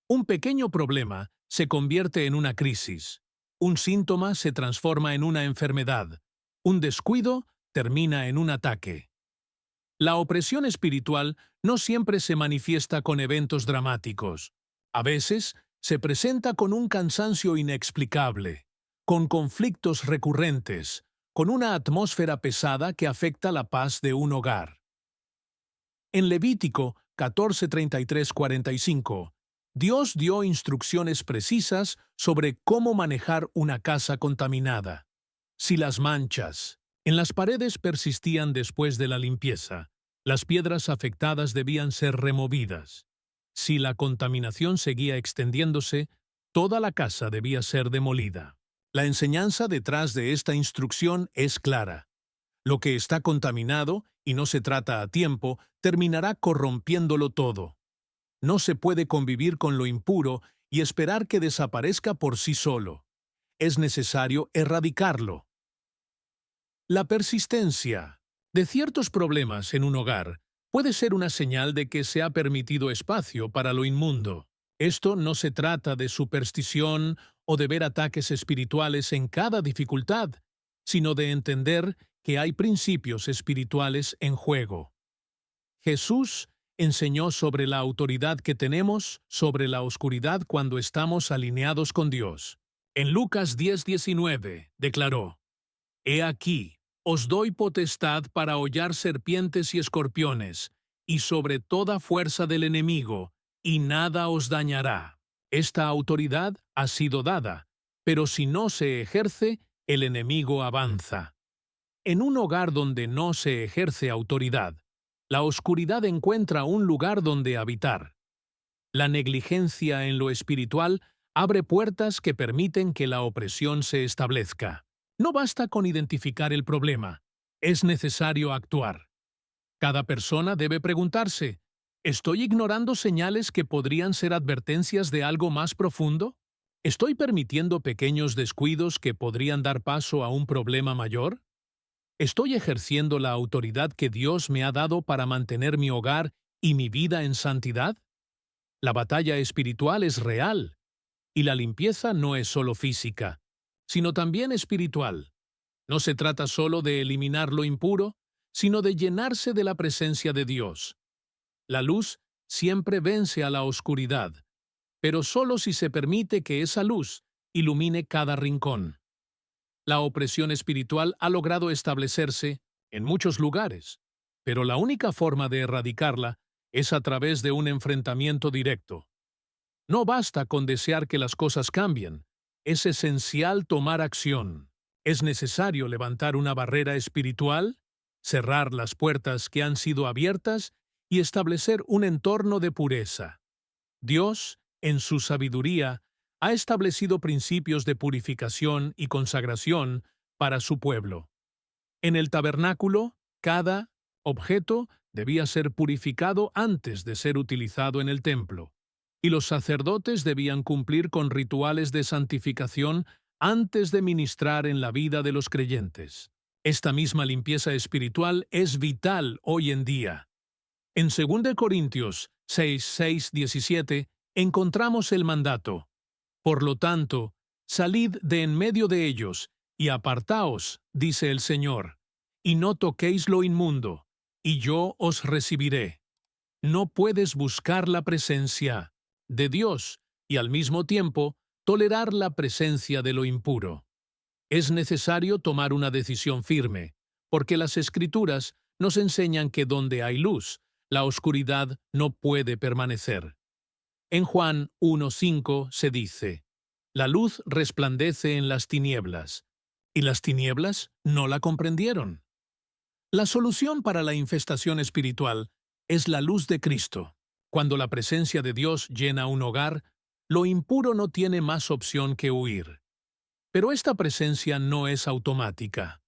Un pequeño problema se convierte en una crisis. Un síntoma se transforma en una enfermedad. Un descuido termina en un ataque. La opresión espiritual no siempre se manifiesta con eventos dramáticos. A veces se presenta con un cansancio inexplicable, con conflictos recurrentes, con una atmósfera pesada que afecta la paz de un hogar. En Levítico 14:33-45, Dios dio instrucciones precisas sobre cómo manejar una casa contaminada. Si las manchas, En las paredes persistían después de la limpieza. Las piedras afectadas debían ser removidas. Si la contaminación seguía extendiéndose, toda la casa debía ser demolida. La enseñanza detrás de esta instrucción es clara. Lo que está contaminado, y no se trata a tiempo, terminará corrompiéndolo todo. No se puede convivir con lo impuro y esperar que desaparezca por sí solo. Es necesario erradicarlo. La persistencia de ciertos problemas en un hogar puede ser una señal de que se ha permitido espacio para lo inmundo. Esto no se trata de superstición o de ver ataques espirituales en cada dificultad, sino de entender que hay principios espirituales en juego. Jesús enseñó sobre la autoridad que tenemos sobre la oscuridad cuando estamos alineados con Dios. En Lucas 10:19 declaró: «He aquí, os doy potestad para hollar serpientes y escorpiones, y sobre toda fuerza del enemigo, y nada os dañará». Esta autoridad ha sido dada, pero si no se ejerce, el enemigo avanza. En un hogar donde no se ejerce autoridad, la oscuridad encuentra un lugar donde habitar. La negligencia en lo espiritual abre puertas que permiten que la opresión se establezca. No basta con identificar el problema, es necesario actuar. Cada persona debe preguntarse: ¿estoy ignorando señales que podrían ser advertencias de algo más profundo? ¿Estoy permitiendo pequeños descuidos que podrían dar paso a un problema mayor? ¿Estoy ejerciendo la autoridad que Dios me ha dado para mantener mi hogar y mi vida en santidad? La batalla espiritual es real, y la limpieza no es solo física, sino también espiritual. No se trata solo de eliminar lo impuro, sino de llenarse de la presencia de Dios. La luz siempre vence a la oscuridad, pero solo si se permite que esa luz ilumine cada rincón. La opresión espiritual ha logrado establecerse en muchos lugares, pero la única forma de erradicarla es a través de un enfrentamiento directo. No basta con desear que las cosas cambien, es esencial tomar acción. Es necesario levantar una barrera espiritual, cerrar las puertas que han sido abiertas y establecer un entorno de pureza. Dios, en su sabiduría, ha establecido principios de purificación y consagración para su pueblo. En el tabernáculo, cada objeto debía ser purificado antes de ser utilizado en el templo, y los sacerdotes debían cumplir con rituales de santificación antes de ministrar en la vida de los creyentes. Esta misma limpieza espiritual es vital hoy en día. En 2 Corintios 6:17 encontramos el mandato: «Por lo tanto, salid de en medio de ellos, y apartaos, dice el Señor, y no toquéis lo inmundo, y yo os recibiré». No puedes buscar la presencia de Dios y al mismo tiempo tolerar la presencia de lo impuro. Es necesario tomar una decisión firme, porque las Escrituras nos enseñan que donde hay luz, la oscuridad no puede permanecer. En Juan 1:5 se dice: «La luz resplandece en las tinieblas, y las tinieblas no la comprendieron». La solución para la infestación espiritual es la luz de Cristo. Cuando la presencia de Dios llena un hogar, lo impuro no tiene más opción que huir. Pero esta presencia no es automática.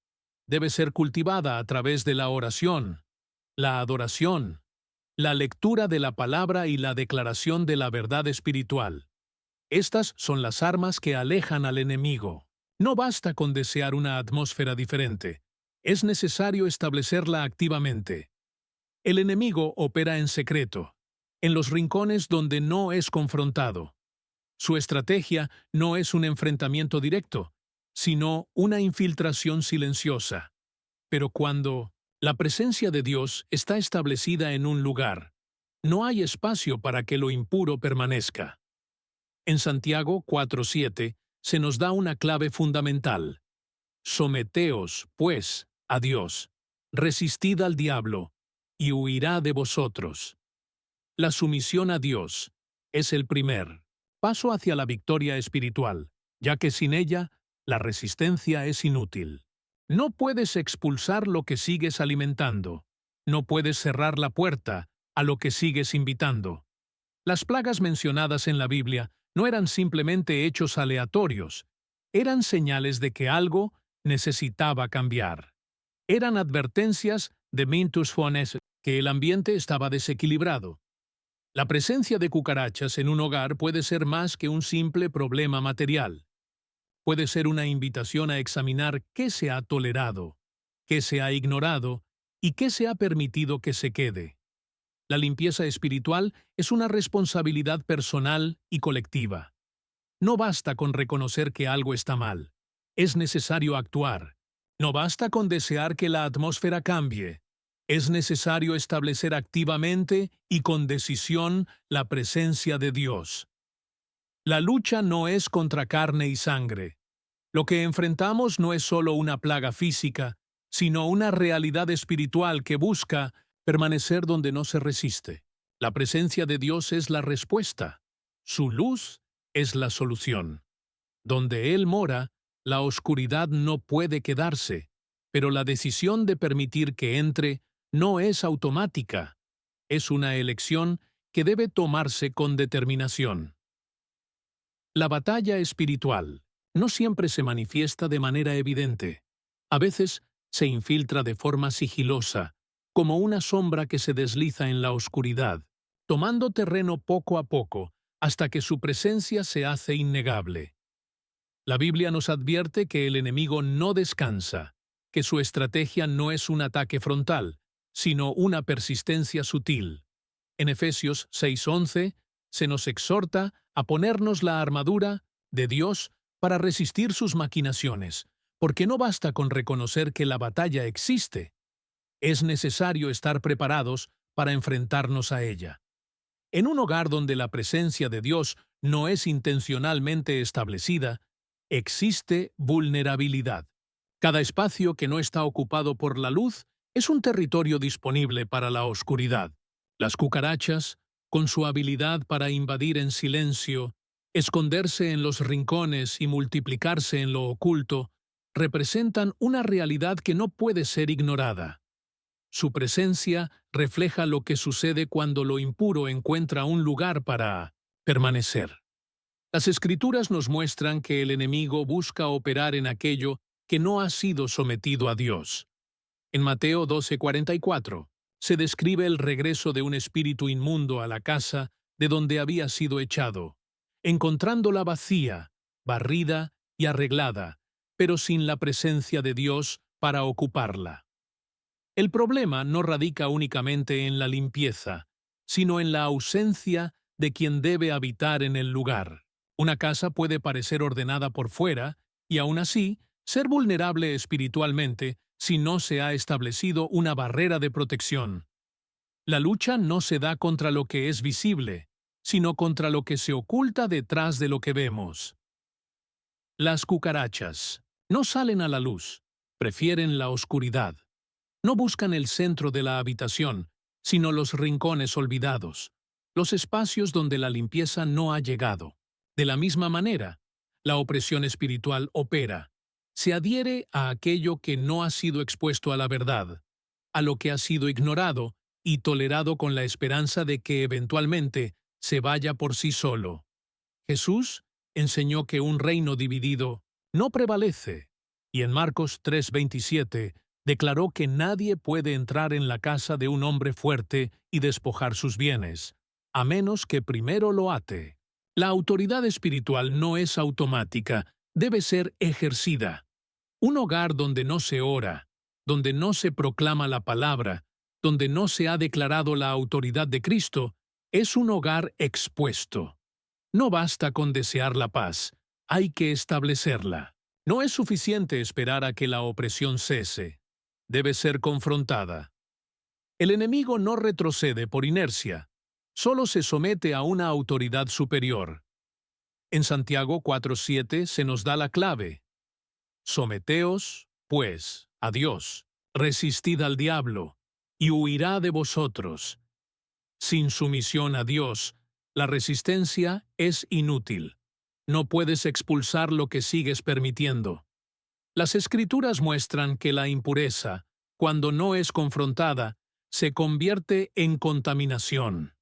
Debe ser cultivada a través de la oración, la adoración, la lectura de la palabra y la declaración de la verdad espiritual. Estas son las armas que alejan al enemigo. No basta con desear una atmósfera diferente. Es necesario establecerla activamente. El enemigo opera en secreto, en los rincones donde no es confrontado. Su estrategia no es un enfrentamiento directo, sino una infiltración silenciosa. Pero cuando la presencia de Dios está establecida en un lugar, no hay espacio para que lo impuro permanezca. En Santiago 4:7 se nos da una clave fundamental: «Someteos, pues, a Dios, resistid al diablo, y huirá de vosotros». La sumisión a Dios es el primer paso hacia la victoria espiritual, ya que sin ella, la resistencia es inútil. No puedes expulsar lo que sigues alimentando. No puedes cerrar la puerta a lo que sigues invitando. Las plagas mencionadas en la Biblia no eran simplemente hechos aleatorios, eran señales de que algo necesitaba cambiar. Eran advertencias de Mintus Fones que el ambiente estaba desequilibrado. La presencia de cucarachas en un hogar puede ser más que un simple problema material. Puede ser una invitación a examinar qué se ha tolerado, qué se ha ignorado y qué se ha permitido que se quede. La limpieza espiritual es una responsabilidad personal y colectiva. No basta con reconocer que algo está mal. Es necesario actuar. No basta con desear que la atmósfera cambie. Es necesario establecer activamente y con decisión la presencia de Dios. La lucha no es contra carne y sangre. Lo que enfrentamos no es solo una plaga física, sino una realidad espiritual que busca permanecer donde no se resiste. La presencia de Dios es la respuesta. Su luz es la solución. Donde Él mora, la oscuridad no puede quedarse, pero la decisión de permitir que entre no es automática. Es una elección que debe tomarse con determinación. La batalla espiritual no siempre se manifiesta de manera evidente. A veces se infiltra de forma sigilosa, como una sombra que se desliza en la oscuridad, tomando terreno poco a poco hasta que su presencia se hace innegable. La Biblia nos advierte que el enemigo no descansa, que su estrategia no es un ataque frontal, sino una persistencia sutil. En Efesios 6:11 se nos exhorta a ponernos la armadura de Dios para resistir sus maquinaciones, porque no basta con reconocer que la batalla existe. Es necesario estar preparados para enfrentarnos a ella. En un hogar donde la presencia de Dios no es intencionalmente establecida, existe vulnerabilidad. Cada espacio que no está ocupado por la luz es un territorio disponible para la oscuridad. Las cucarachas, con su habilidad para invadir en silencio, esconderse en los rincones y multiplicarse en lo oculto, representan una realidad que no puede ser ignorada. Su presencia refleja lo que sucede cuando lo impuro encuentra un lugar para permanecer. Las Escrituras nos muestran que el enemigo busca operar en aquello que no ha sido sometido a Dios. En Mateo 12:44 se describe el regreso de un espíritu inmundo a la casa de donde había sido echado, encontrándola vacía, barrida y arreglada, pero sin la presencia de Dios para ocuparla. El problema no radica únicamente en la limpieza, sino en la ausencia de quien debe habitar en el lugar. Una casa puede parecer ordenada por fuera y aún así ser vulnerable espiritualmente si no se ha establecido una barrera de protección. La lucha no se da contra lo que es visible, sino contra lo que se oculta detrás de lo que vemos. Las cucarachas no salen a la luz, prefieren la oscuridad. No buscan el centro de la habitación, sino los rincones olvidados, los espacios donde la limpieza no ha llegado. De la misma manera, la opresión espiritual opera. Se adhiere a aquello que no ha sido expuesto a la verdad, a lo que ha sido ignorado y tolerado con la esperanza de que eventualmente se vaya por sí solo. Jesús enseñó que un reino dividido no prevalece, y en Marcos 3:27 declaró que nadie puede entrar en la casa de un hombre fuerte y despojar sus bienes, a menos que primero lo ate. La autoridad espiritual no es automática, debe ser ejercida. Un hogar donde no se ora, donde no se proclama la palabra, donde no se ha declarado la autoridad de Cristo, es un hogar expuesto. No basta con desear la paz, hay que establecerla. No es suficiente esperar a que la opresión cese. Debe ser confrontada. El enemigo no retrocede por inercia, solo se somete a una autoridad superior. En Santiago 4:7 se nos da la clave. Someteos, pues, a Dios, resistid al diablo, y huirá de vosotros. Sin sumisión a Dios, la resistencia es inútil. No puedes expulsar lo que sigues permitiendo. Las Escrituras muestran que la impureza, cuando no es confrontada, se convierte en contaminación.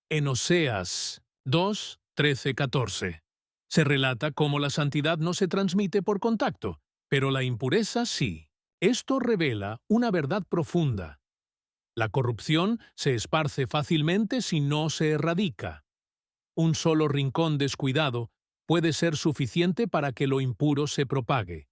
En Oseas 2, 13, 14. Se relata cómo la santidad no se transmite por contacto, pero la impureza sí. Esto revela una verdad profunda. La corrupción se esparce fácilmente si no se erradica. Un solo rincón descuidado puede ser suficiente para que lo impuro se propague.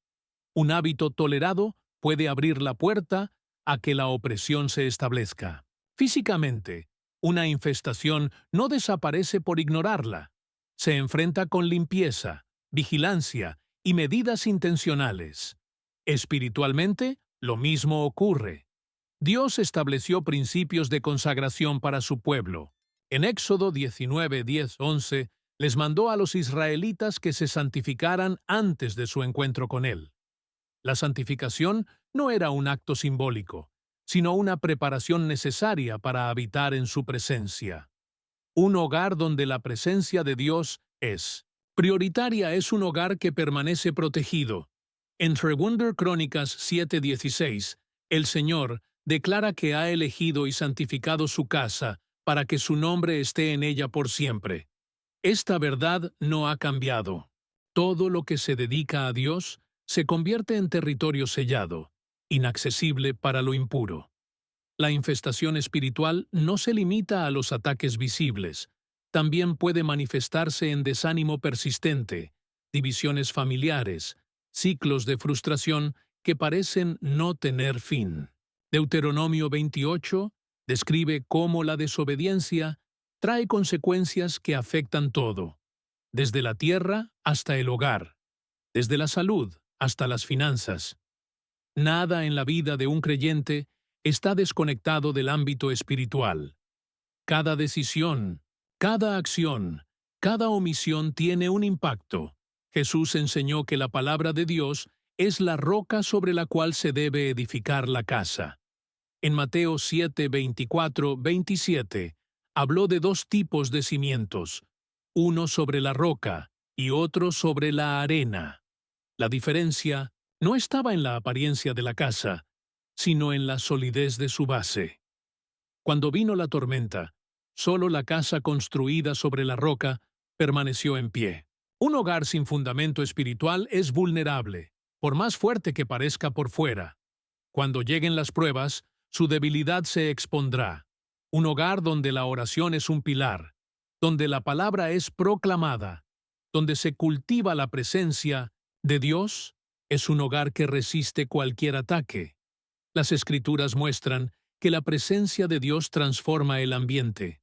Un hábito tolerado puede abrir la puerta a que la opresión se establezca. Físicamente, una infestación no desaparece por ignorarla. Se enfrenta con limpieza, vigilancia y medidas intencionales. Espiritualmente, lo mismo ocurre. Dios estableció principios de consagración para su pueblo. En Éxodo 19, 10, 11, les mandó a los israelitas que se santificaran antes de su encuentro con Él. La santificación no era un acto simbólico, sino una preparación necesaria para habitar en su presencia. Un hogar donde la presencia de Dios es prioritaria es un hogar que permanece protegido. En 2 Crónicas 7:16, el Señor declara que ha elegido y santificado su casa para que su nombre esté en ella por siempre. Esta verdad no ha cambiado. Todo lo que se dedica a Dios se convierte en territorio sellado, inaccesible para lo impuro. La infestación espiritual no se limita a los ataques visibles, también puede manifestarse en desánimo persistente, divisiones familiares, ciclos de frustración que parecen no tener fin. Deuteronomio 28 describe cómo la desobediencia trae consecuencias que afectan todo, desde la tierra hasta el hogar, desde la salud hasta las finanzas. Nada en la vida de un creyente está desconectado del ámbito espiritual. Cada decisión, cada acción, cada omisión tiene un impacto. Jesús enseñó que la palabra de Dios es la roca sobre la cual se debe edificar la casa. En Mateo 7, 24, 27, habló de dos tipos de cimientos, uno sobre la roca y otro sobre la arena. La diferencia no estaba en la apariencia de la casa, sino en la solidez de su base. Cuando vino la tormenta, solo la casa construida sobre la roca permaneció en pie. Un hogar sin fundamento espiritual es vulnerable, por más fuerte que parezca por fuera. Cuando lleguen las pruebas, su debilidad se expondrá. Un hogar donde la oración es un pilar, donde la palabra es proclamada, donde se cultiva la presencia de Dios, es un hogar que resiste cualquier ataque. Las Escrituras muestran que la presencia de Dios transforma el ambiente.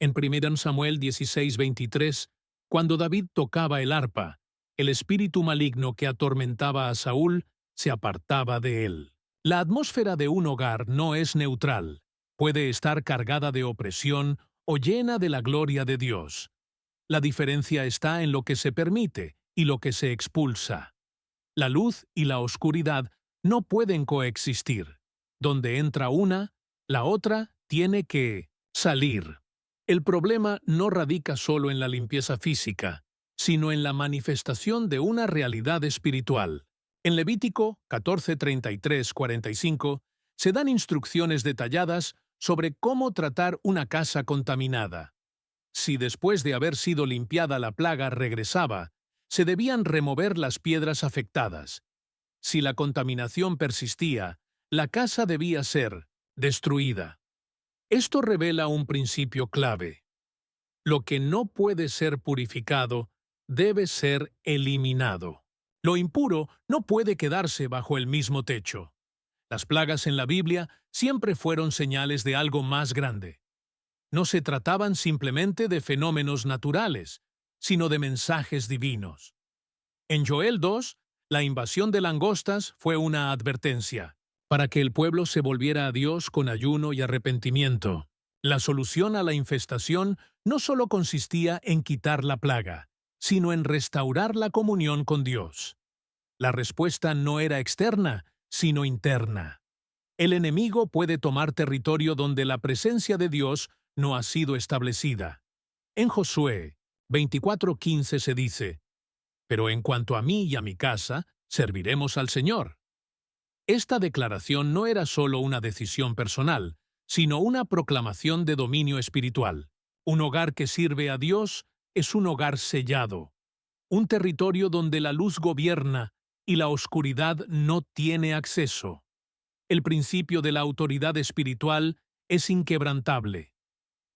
En 1 Samuel 16:23, cuando David tocaba el arpa, el espíritu maligno que atormentaba a Saúl se apartaba de él. La atmósfera de un hogar no es neutral. Puede estar cargada de opresión o llena de la gloria de Dios. La diferencia está en lo que se permite y lo que se expulsa. La luz y la oscuridad no pueden coexistir. Donde entra una, la otra tiene que salir. El problema no radica solo en la limpieza física, sino en la manifestación de una realidad espiritual. En Levítico 14:33-45 se dan instrucciones detalladas sobre cómo tratar una casa contaminada. Si después de haber sido limpiada la plaga regresaba, se debían remover las piedras afectadas. Si la contaminación persistía, la casa debía ser destruida. Esto revela un principio clave. Lo que no puede ser purificado debe ser eliminado. Lo impuro no puede quedarse bajo el mismo techo. Las plagas en la Biblia siempre fueron señales de algo más grande. No se trataban simplemente de fenómenos naturales, sino de mensajes divinos. En Joel 2, la invasión de langostas fue una advertencia, para que el pueblo se volviera a Dios con ayuno y arrepentimiento. La solución a la infestación no solo consistía en quitar la plaga, sino en restaurar la comunión con Dios. La respuesta no era externa, sino interna. El enemigo puede tomar territorio donde la presencia de Dios no ha sido establecida. En Josué 24:15 se dice: «Pero en cuanto a mí y a mi casa, serviremos al Señor. Esta declaración no era solo una decisión personal, sino una proclamación de dominio espiritual. Un hogar que sirve a Dios es un hogar sellado, un territorio donde la luz gobierna y la oscuridad no tiene acceso. El principio de la autoridad espiritual es inquebrantable.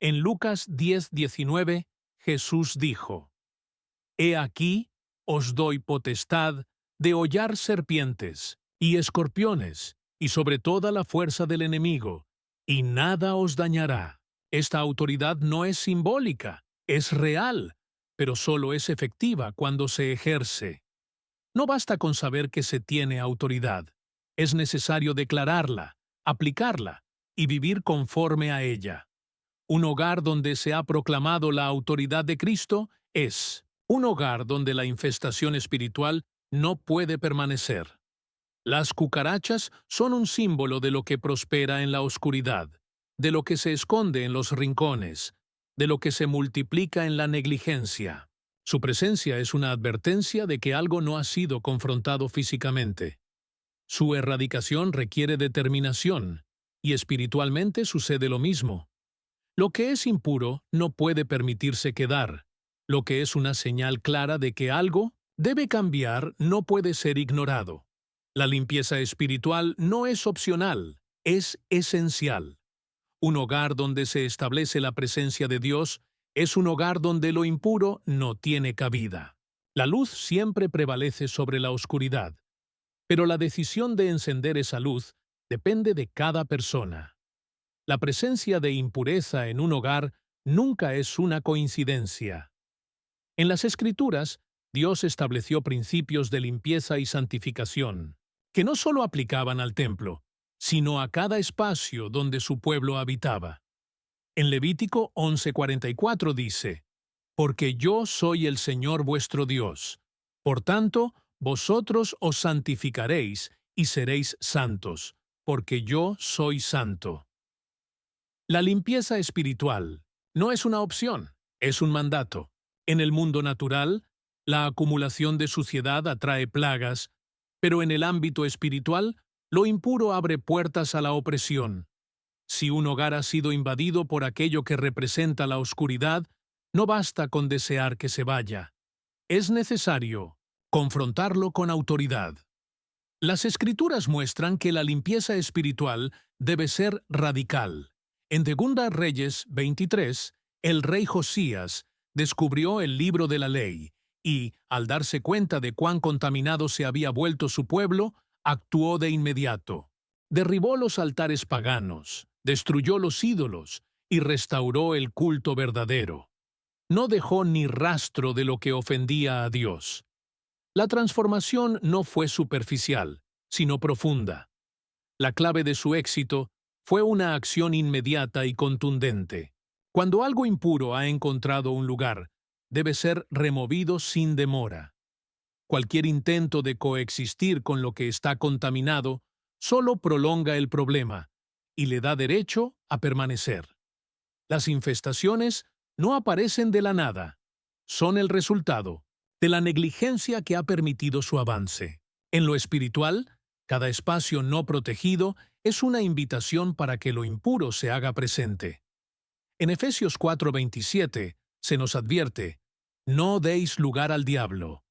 En Lucas 10:19, Jesús dijo: «He aquí, os doy potestad de hollar serpientes y escorpiones, y sobre toda la fuerza del enemigo, y nada os dañará». Esta autoridad no es simbólica, es real, pero solo es efectiva cuando se ejerce. No basta con saber que se tiene autoridad. Es necesario declararla, aplicarla y vivir conforme a ella. Un hogar donde se ha proclamado la autoridad de Cristo es un hogar donde la infestación espiritual no puede permanecer. Las cucarachas son un símbolo de lo que prospera en la oscuridad, de lo que se esconde en los rincones, de lo que se multiplica en la negligencia. Su presencia es una advertencia de que algo no ha sido confrontado físicamente. Su erradicación requiere determinación, y espiritualmente sucede lo mismo. Lo que es impuro no puede permitirse quedar. Lo que es una señal clara de que algo debe cambiar no puede ser ignorado. La limpieza espiritual no es opcional, es esencial. Un hogar donde se establece la presencia de Dios es un hogar donde lo impuro no tiene cabida. La luz siempre prevalece sobre la oscuridad, pero la decisión de encender esa luz depende de cada persona. La presencia de impureza en un hogar nunca es una coincidencia. En las Escrituras, Dios estableció principios de limpieza y santificación, que no solo aplicaban al templo, sino a cada espacio donde su pueblo habitaba. En Levítico 11:44 dice: «Porque yo soy el Señor vuestro Dios. Por tanto, vosotros os santificaréis y seréis santos, porque yo soy santo». La limpieza espiritual no es una opción, es un mandato. En el mundo natural, la acumulación de suciedad atrae plagas, pero en el ámbito espiritual, lo impuro abre puertas a la opresión. Si un hogar ha sido invadido por aquello que representa la oscuridad, no basta con desear que se vaya. Es necesario confrontarlo con autoridad. Las Escrituras muestran que la limpieza espiritual debe ser radical. En 2 Reyes 23, el rey Josías descubrió el libro de la ley y, al darse cuenta de cuán contaminado se había vuelto su pueblo, actuó de inmediato. Derribó los altares paganos, destruyó los ídolos y restauró el culto verdadero. No dejó ni rastro de lo que ofendía a Dios. La transformación no fue superficial, sino profunda. La clave de su éxito fue una acción inmediata y contundente. Cuando algo impuro ha encontrado un lugar, debe ser removido sin demora. Cualquier intento de coexistir con lo que está contaminado solo prolonga el problema y le da derecho a permanecer. Las infestaciones no aparecen de la nada, son el resultado de la negligencia que ha permitido su avance. En lo espiritual, cada espacio no protegido es una invitación para que lo impuro se haga presente. En Efesios 4:27 se nos advierte: «No deis lugar al diablo.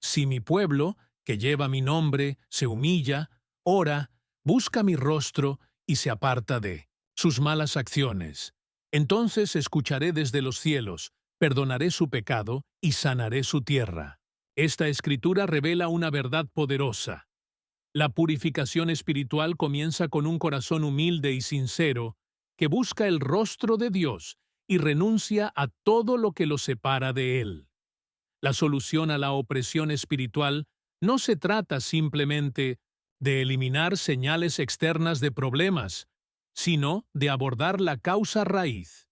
Si mi pueblo, que lleva mi nombre, se humilla, ora, busca mi rostro y se aparta de sus malas acciones, entonces escucharé desde los cielos, perdonaré su pecado y sanaré su tierra». Esta escritura revela una verdad poderosa. La purificación espiritual comienza con un corazón humilde y sincero que busca el rostro de Dios y renuncia a todo lo que lo separa de Él. La solución a la opresión espiritual no se trata simplemente de eliminar señales externas de problemas, sino de abordar la causa raíz,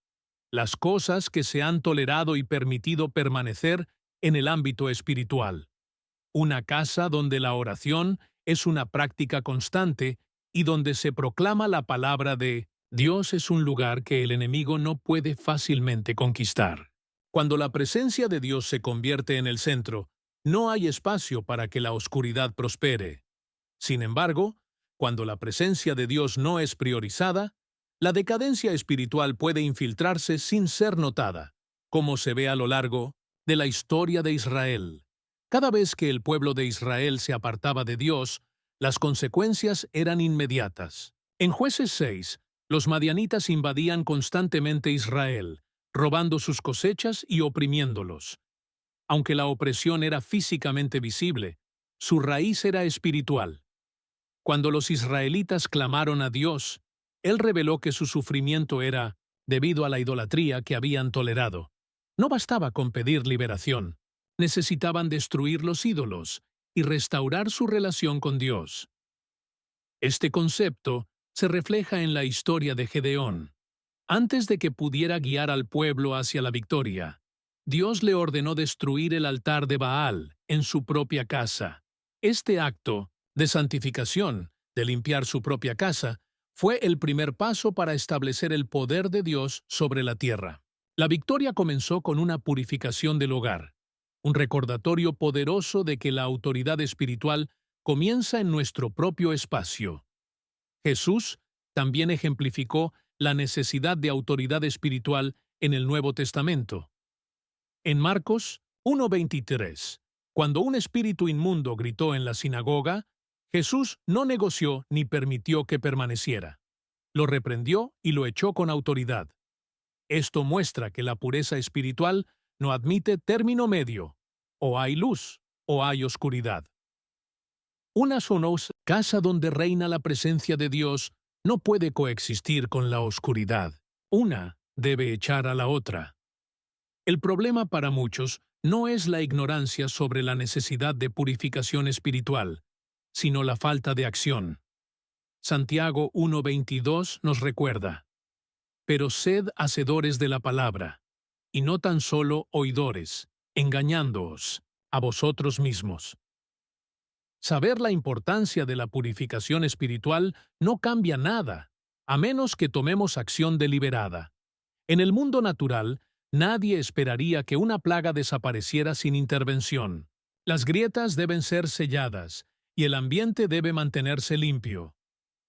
las cosas que se han tolerado y permitido permanecer en el ámbito espiritual. Una casa donde la oración es una práctica constante y donde se proclama la palabra de Dios es un lugar que el enemigo no puede fácilmente conquistar. Cuando la presencia de Dios se convierte en el centro, no hay espacio para que la oscuridad prospere. Sin embargo, cuando la presencia de Dios no es priorizada, la decadencia espiritual puede infiltrarse sin ser notada, como se ve a lo largo de la historia de Israel. Cada vez que el pueblo de Israel se apartaba de Dios, las consecuencias eran inmediatas. En Jueces 6, los madianitas invadían constantemente Israel, robando sus cosechas y oprimiéndolos. Aunque la opresión era físicamente visible, su raíz era espiritual. Cuando los israelitas clamaron a Dios, Él reveló que su sufrimiento era debido a la idolatría que habían tolerado. No bastaba con pedir liberación, necesitaban destruir los ídolos y restaurar su relación con Dios. Este concepto se refleja en la historia de Gedeón. Antes de que pudiera guiar al pueblo hacia la victoria, Dios le ordenó destruir el altar de Baal en su propia casa. Este acto de santificación, de limpiar su propia casa, fue el primer paso para establecer el poder de Dios sobre la tierra. La victoria comenzó con una purificación del hogar, un recordatorio poderoso de que la autoridad espiritual comienza en nuestro propio espacio. Jesús también ejemplificó la necesidad de autoridad espiritual en el Nuevo Testamento. En Marcos 1:23, cuando un espíritu inmundo gritó en la sinagoga, Jesús no negoció ni permitió que permaneciera. Lo reprendió y lo echó con autoridad. Esto muestra que la pureza espiritual no admite término medio. O hay luz o hay oscuridad. Una sonosa casa donde reina la presencia de Dios no puede coexistir con la oscuridad. Una debe echar a la otra. El problema para muchos no es la ignorancia sobre la necesidad de purificación espiritual, sino la falta de acción. Santiago 1:22 nos recuerda: pero sed hacedores de la palabra, y no tan solo oidores, engañándoos a vosotros mismos. Saber la importancia de la purificación espiritual no cambia nada, a menos que tomemos acción deliberada. En el mundo natural, nadie esperaría que una plaga desapareciera sin intervención. Las grietas deben ser selladas y el ambiente debe mantenerse limpio.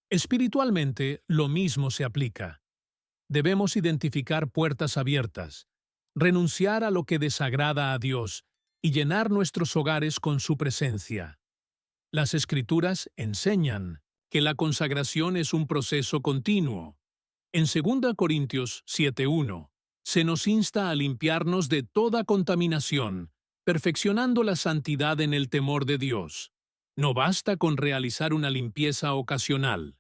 Espiritualmente, lo mismo se aplica. Debemos identificar puertas abiertas, renunciar a lo que desagrada a Dios y llenar nuestros hogares con su presencia. Las Escrituras enseñan que la consagración es un proceso continuo. En 2 Corintios 7:1, se nos insta a limpiarnos de toda contaminación, perfeccionando la santidad en el temor de Dios. No basta con realizar una limpieza ocasional.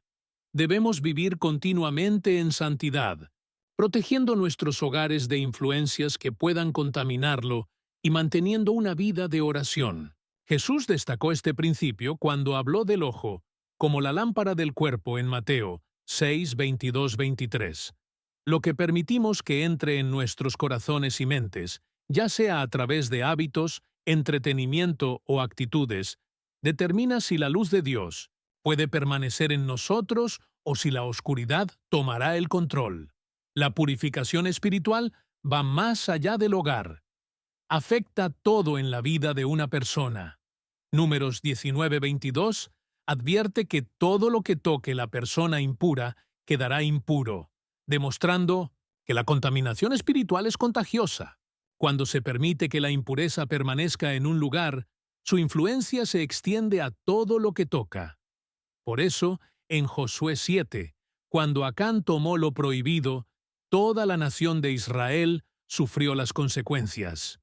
Debemos vivir continuamente en santidad, protegiendo nuestros hogares de influencias que puedan contaminarlo y manteniendo una vida de oración. Jesús destacó este principio cuando habló del ojo, como la lámpara del cuerpo en Mateo 6:22-23. Lo que permitimos que entre en nuestros corazones y mentes, ya sea a través de hábitos, entretenimiento o actitudes, determina si la luz de Dios puede permanecer en nosotros o si la oscuridad tomará el control. La purificación espiritual va más allá del hogar. Afecta todo en la vida de una persona. Números 19:22 advierte que todo lo que toque la persona impura quedará impuro, demostrando que la contaminación espiritual es contagiosa. Cuando se permite que la impureza permanezca en un lugar, su influencia se extiende a todo lo que toca. Por eso, en Josué 7, cuando Acán tomó lo prohibido, toda la nación de Israel sufrió las consecuencias.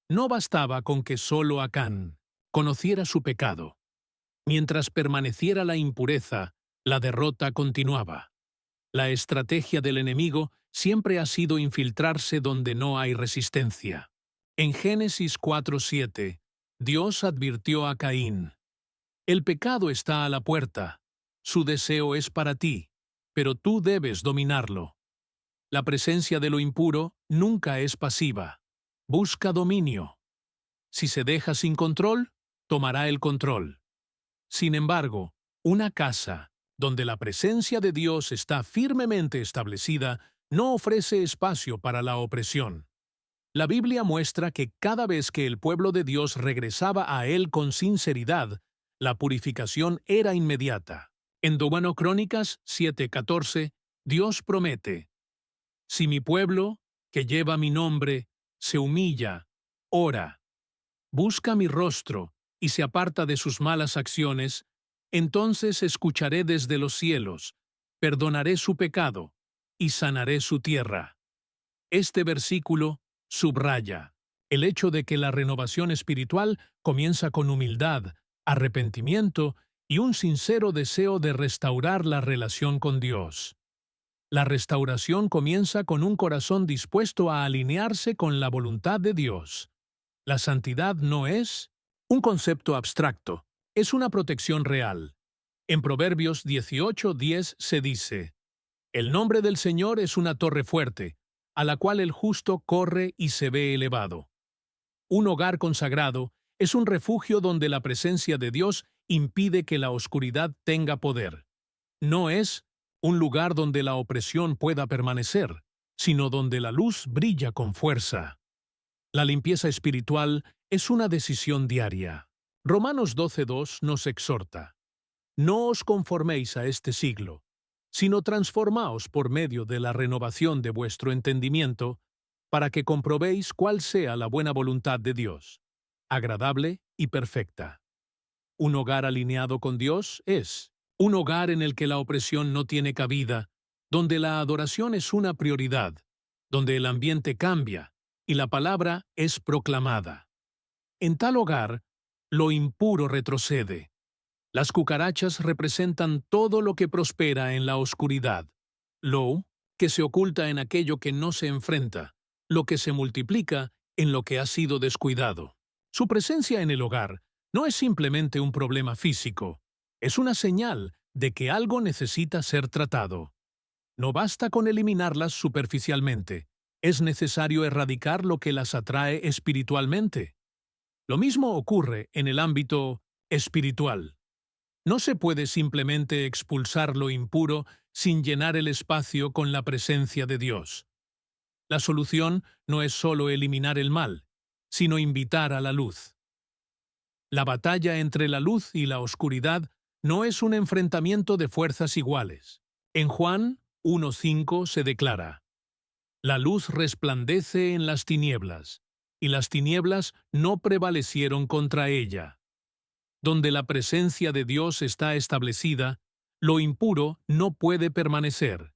No bastaba con que solo Acán conociera su pecado. Mientras permaneciera la impureza, la derrota continuaba. La estrategia del enemigo siempre ha sido infiltrarse donde no hay resistencia. En Génesis 4:7, Dios advirtió a Caín: el pecado está a la puerta, su deseo es para ti, pero tú debes dominarlo. La presencia de lo impuro nunca es pasiva. Busca dominio. Si se deja sin control, tomará el control. Sin embargo, una casa donde la presencia de Dios está firmemente establecida no ofrece espacio para la opresión. La Biblia muestra que cada vez que el pueblo de Dios regresaba a Él con sinceridad, la purificación era inmediata. En Deuteronomio Crónicas 7:14, Dios promete: si mi pueblo, que lleva mi nombre, se humilla, ora, busca mi rostro y se aparta de sus malas acciones, entonces escucharé desde los cielos, perdonaré su pecado y sanaré su tierra. Este versículo subraya el hecho de que la renovación espiritual comienza con humildad, arrepentimiento y un sincero deseo de restaurar la relación con Dios. La restauración comienza con un corazón dispuesto a alinearse con la voluntad de Dios. La santidad no es un concepto abstracto, es una protección real. En Proverbios 18:10 se dice: el nombre del Señor es una torre fuerte, a la cual el justo corre y se ve elevado. Un hogar consagrado es un refugio donde la presencia de Dios impide que la oscuridad tenga poder. No es un lugar donde la opresión pueda permanecer, sino donde la luz brilla con fuerza. La limpieza espiritual es una decisión diaria. Romanos 12:2 nos exhorta: no os conforméis a este siglo, sino transformaos por medio de la renovación de vuestro entendimiento, para que comprobéis cuál sea la buena voluntad de Dios, agradable y perfecta. Un hogar alineado con Dios es un hogar en el que la opresión no tiene cabida, donde la adoración es una prioridad, donde el ambiente cambia y la palabra es proclamada. En tal hogar, lo impuro retrocede. Las cucarachas representan todo lo que prospera en la oscuridad, lo que se oculta en aquello que no se enfrenta, lo que se multiplica en lo que ha sido descuidado. Su presencia en el hogar no es simplemente un problema físico, es una señal de que algo necesita ser tratado. No basta con eliminarlas superficialmente, es necesario erradicar lo que las atrae espiritualmente. Lo mismo ocurre en el ámbito espiritual. No se puede simplemente expulsar lo impuro sin llenar el espacio con la presencia de Dios. La solución no es solo eliminar el mal, sino invitar a la luz. La batalla entre la luz y la oscuridad no es un enfrentamiento de fuerzas iguales. En Juan 1:5 se declara: la luz resplandece en las tinieblas, y las tinieblas no prevalecieron contra ella. Donde la presencia de Dios está establecida, lo impuro no puede permanecer,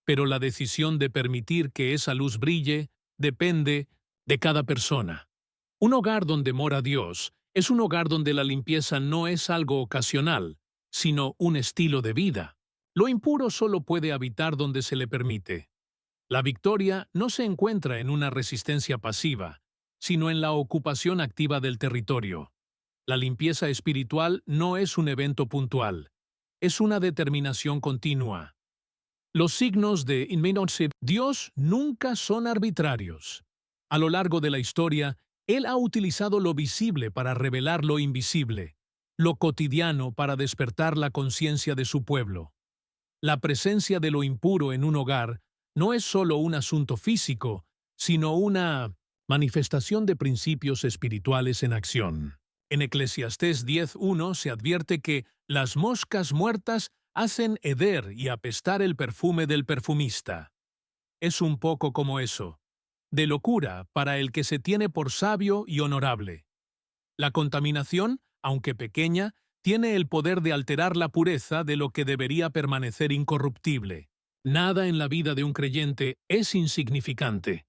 pero la decisión de permitir que esa luz brille depende de cada persona. Un hogar donde mora Dios es un hogar donde la limpieza no es algo ocasional, sino un estilo de vida. Lo impuro solo puede habitar donde se le permite. La victoria no se encuentra en una resistencia pasiva, sino en la ocupación activa del territorio. La limpieza espiritual no es un evento puntual, es una determinación continua. Los signos de inmediatez Dios nunca son arbitrarios. A lo largo de la historia, Él ha utilizado lo visible para revelar lo invisible, lo cotidiano para despertar la conciencia de su pueblo. La presencia de lo impuro en un hogar no es solo un asunto físico, sino una manifestación de principios espirituales en acción. En Eclesiastés 10:1 se advierte que las moscas muertas hacen heder y apestar el perfume del perfumista. Es un poco como eso, de locura para el que se tiene por sabio y honorable. La contaminación, aunque pequeña, tiene el poder de alterar la pureza de lo que debería permanecer incorruptible. Nada en la vida de un creyente es insignificante.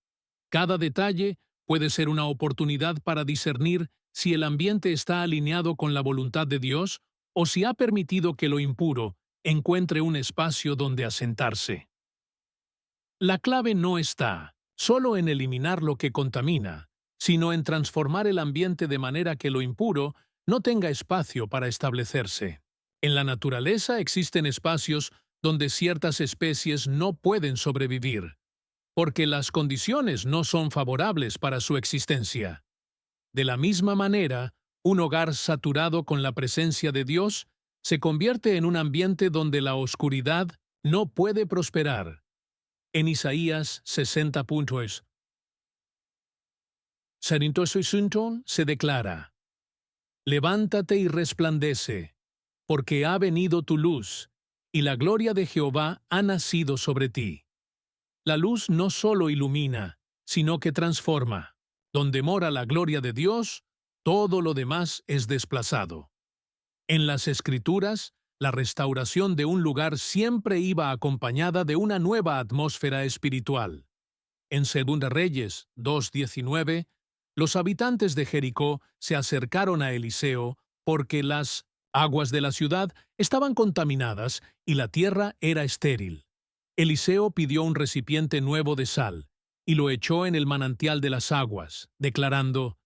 Cada detalle puede ser una oportunidad para discernir si el ambiente está alineado con la voluntad de Dios o si ha permitido que lo impuro encuentre un espacio donde asentarse. La clave no está solo en eliminar lo que contamina, sino en transformar el ambiente de manera que lo impuro no tenga espacio para establecerse. En la naturaleza existen espacios donde ciertas especies no pueden sobrevivir, porque las condiciones no son favorables para su existencia. De la misma manera, un hogar saturado con la presencia de Dios se convierte en un ambiente donde la oscuridad no puede prosperar. En Isaías 60 puntos, Sarintosoisunton se declara: Levántate y resplandece, porque ha venido tu luz, y la gloria de Jehová ha nacido sobre ti. La luz no solo ilumina, sino que transforma. Donde mora la gloria de Dios, todo lo demás es desplazado. En las Escrituras, la restauración de un lugar siempre iba acompañada de una nueva atmósfera espiritual. En 2 Reyes 2:19, los habitantes de Jericó se acercaron a Eliseo porque las aguas de la ciudad estaban contaminadas y la tierra era estéril. Eliseo pidió un recipiente nuevo de sal y lo echó en el manantial de las aguas, declarando: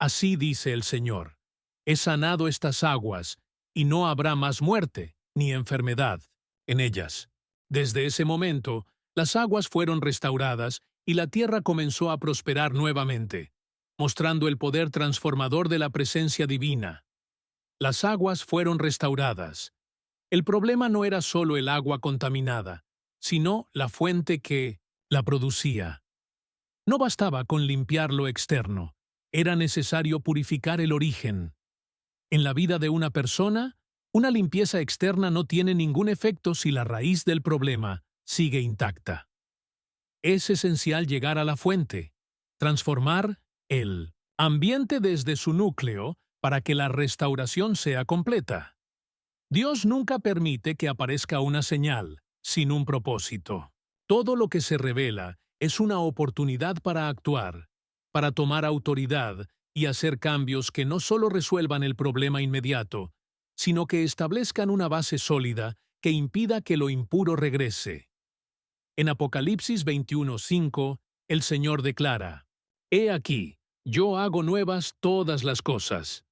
Así dice el Señor, he sanado estas aguas, y no habrá más muerte ni enfermedad en ellas. Desde ese momento, las aguas fueron restauradas y la tierra comenzó a prosperar nuevamente, mostrando el poder transformador de la presencia divina. Las aguas fueron restauradas. El problema no era solo el agua contaminada, sino la fuente que la producía. No bastaba con limpiar lo externo, era necesario purificar el origen. En la vida de una persona, una limpieza externa no tiene ningún efecto si la raíz del problema sigue intacta. Es esencial llegar a la fuente, transformar el ambiente desde su núcleo para que la restauración sea completa. Dios nunca permite que aparezca una señal sin un propósito. Todo lo que se revela es una oportunidad para actuar, para tomar autoridad y hacer cambios que no solo resuelvan el problema inmediato, sino que establezcan una base sólida que impida que lo impuro regrese. En Apocalipsis 21:5, el Señor declara: He aquí, yo hago nuevas todas las cosas.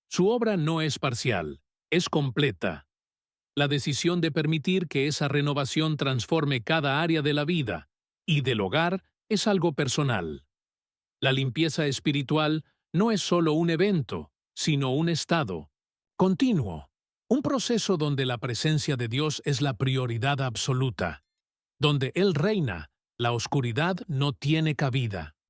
Su obra no es parcial, es completa. La decisión de permitir que esa renovación transforme cada área de la vida y del hogar es algo personal. La limpieza espiritual no es solo un evento, sino un estado continuo, un proceso donde la presencia de Dios es la prioridad absoluta. Donde Él reina, la oscuridad no tiene cabida.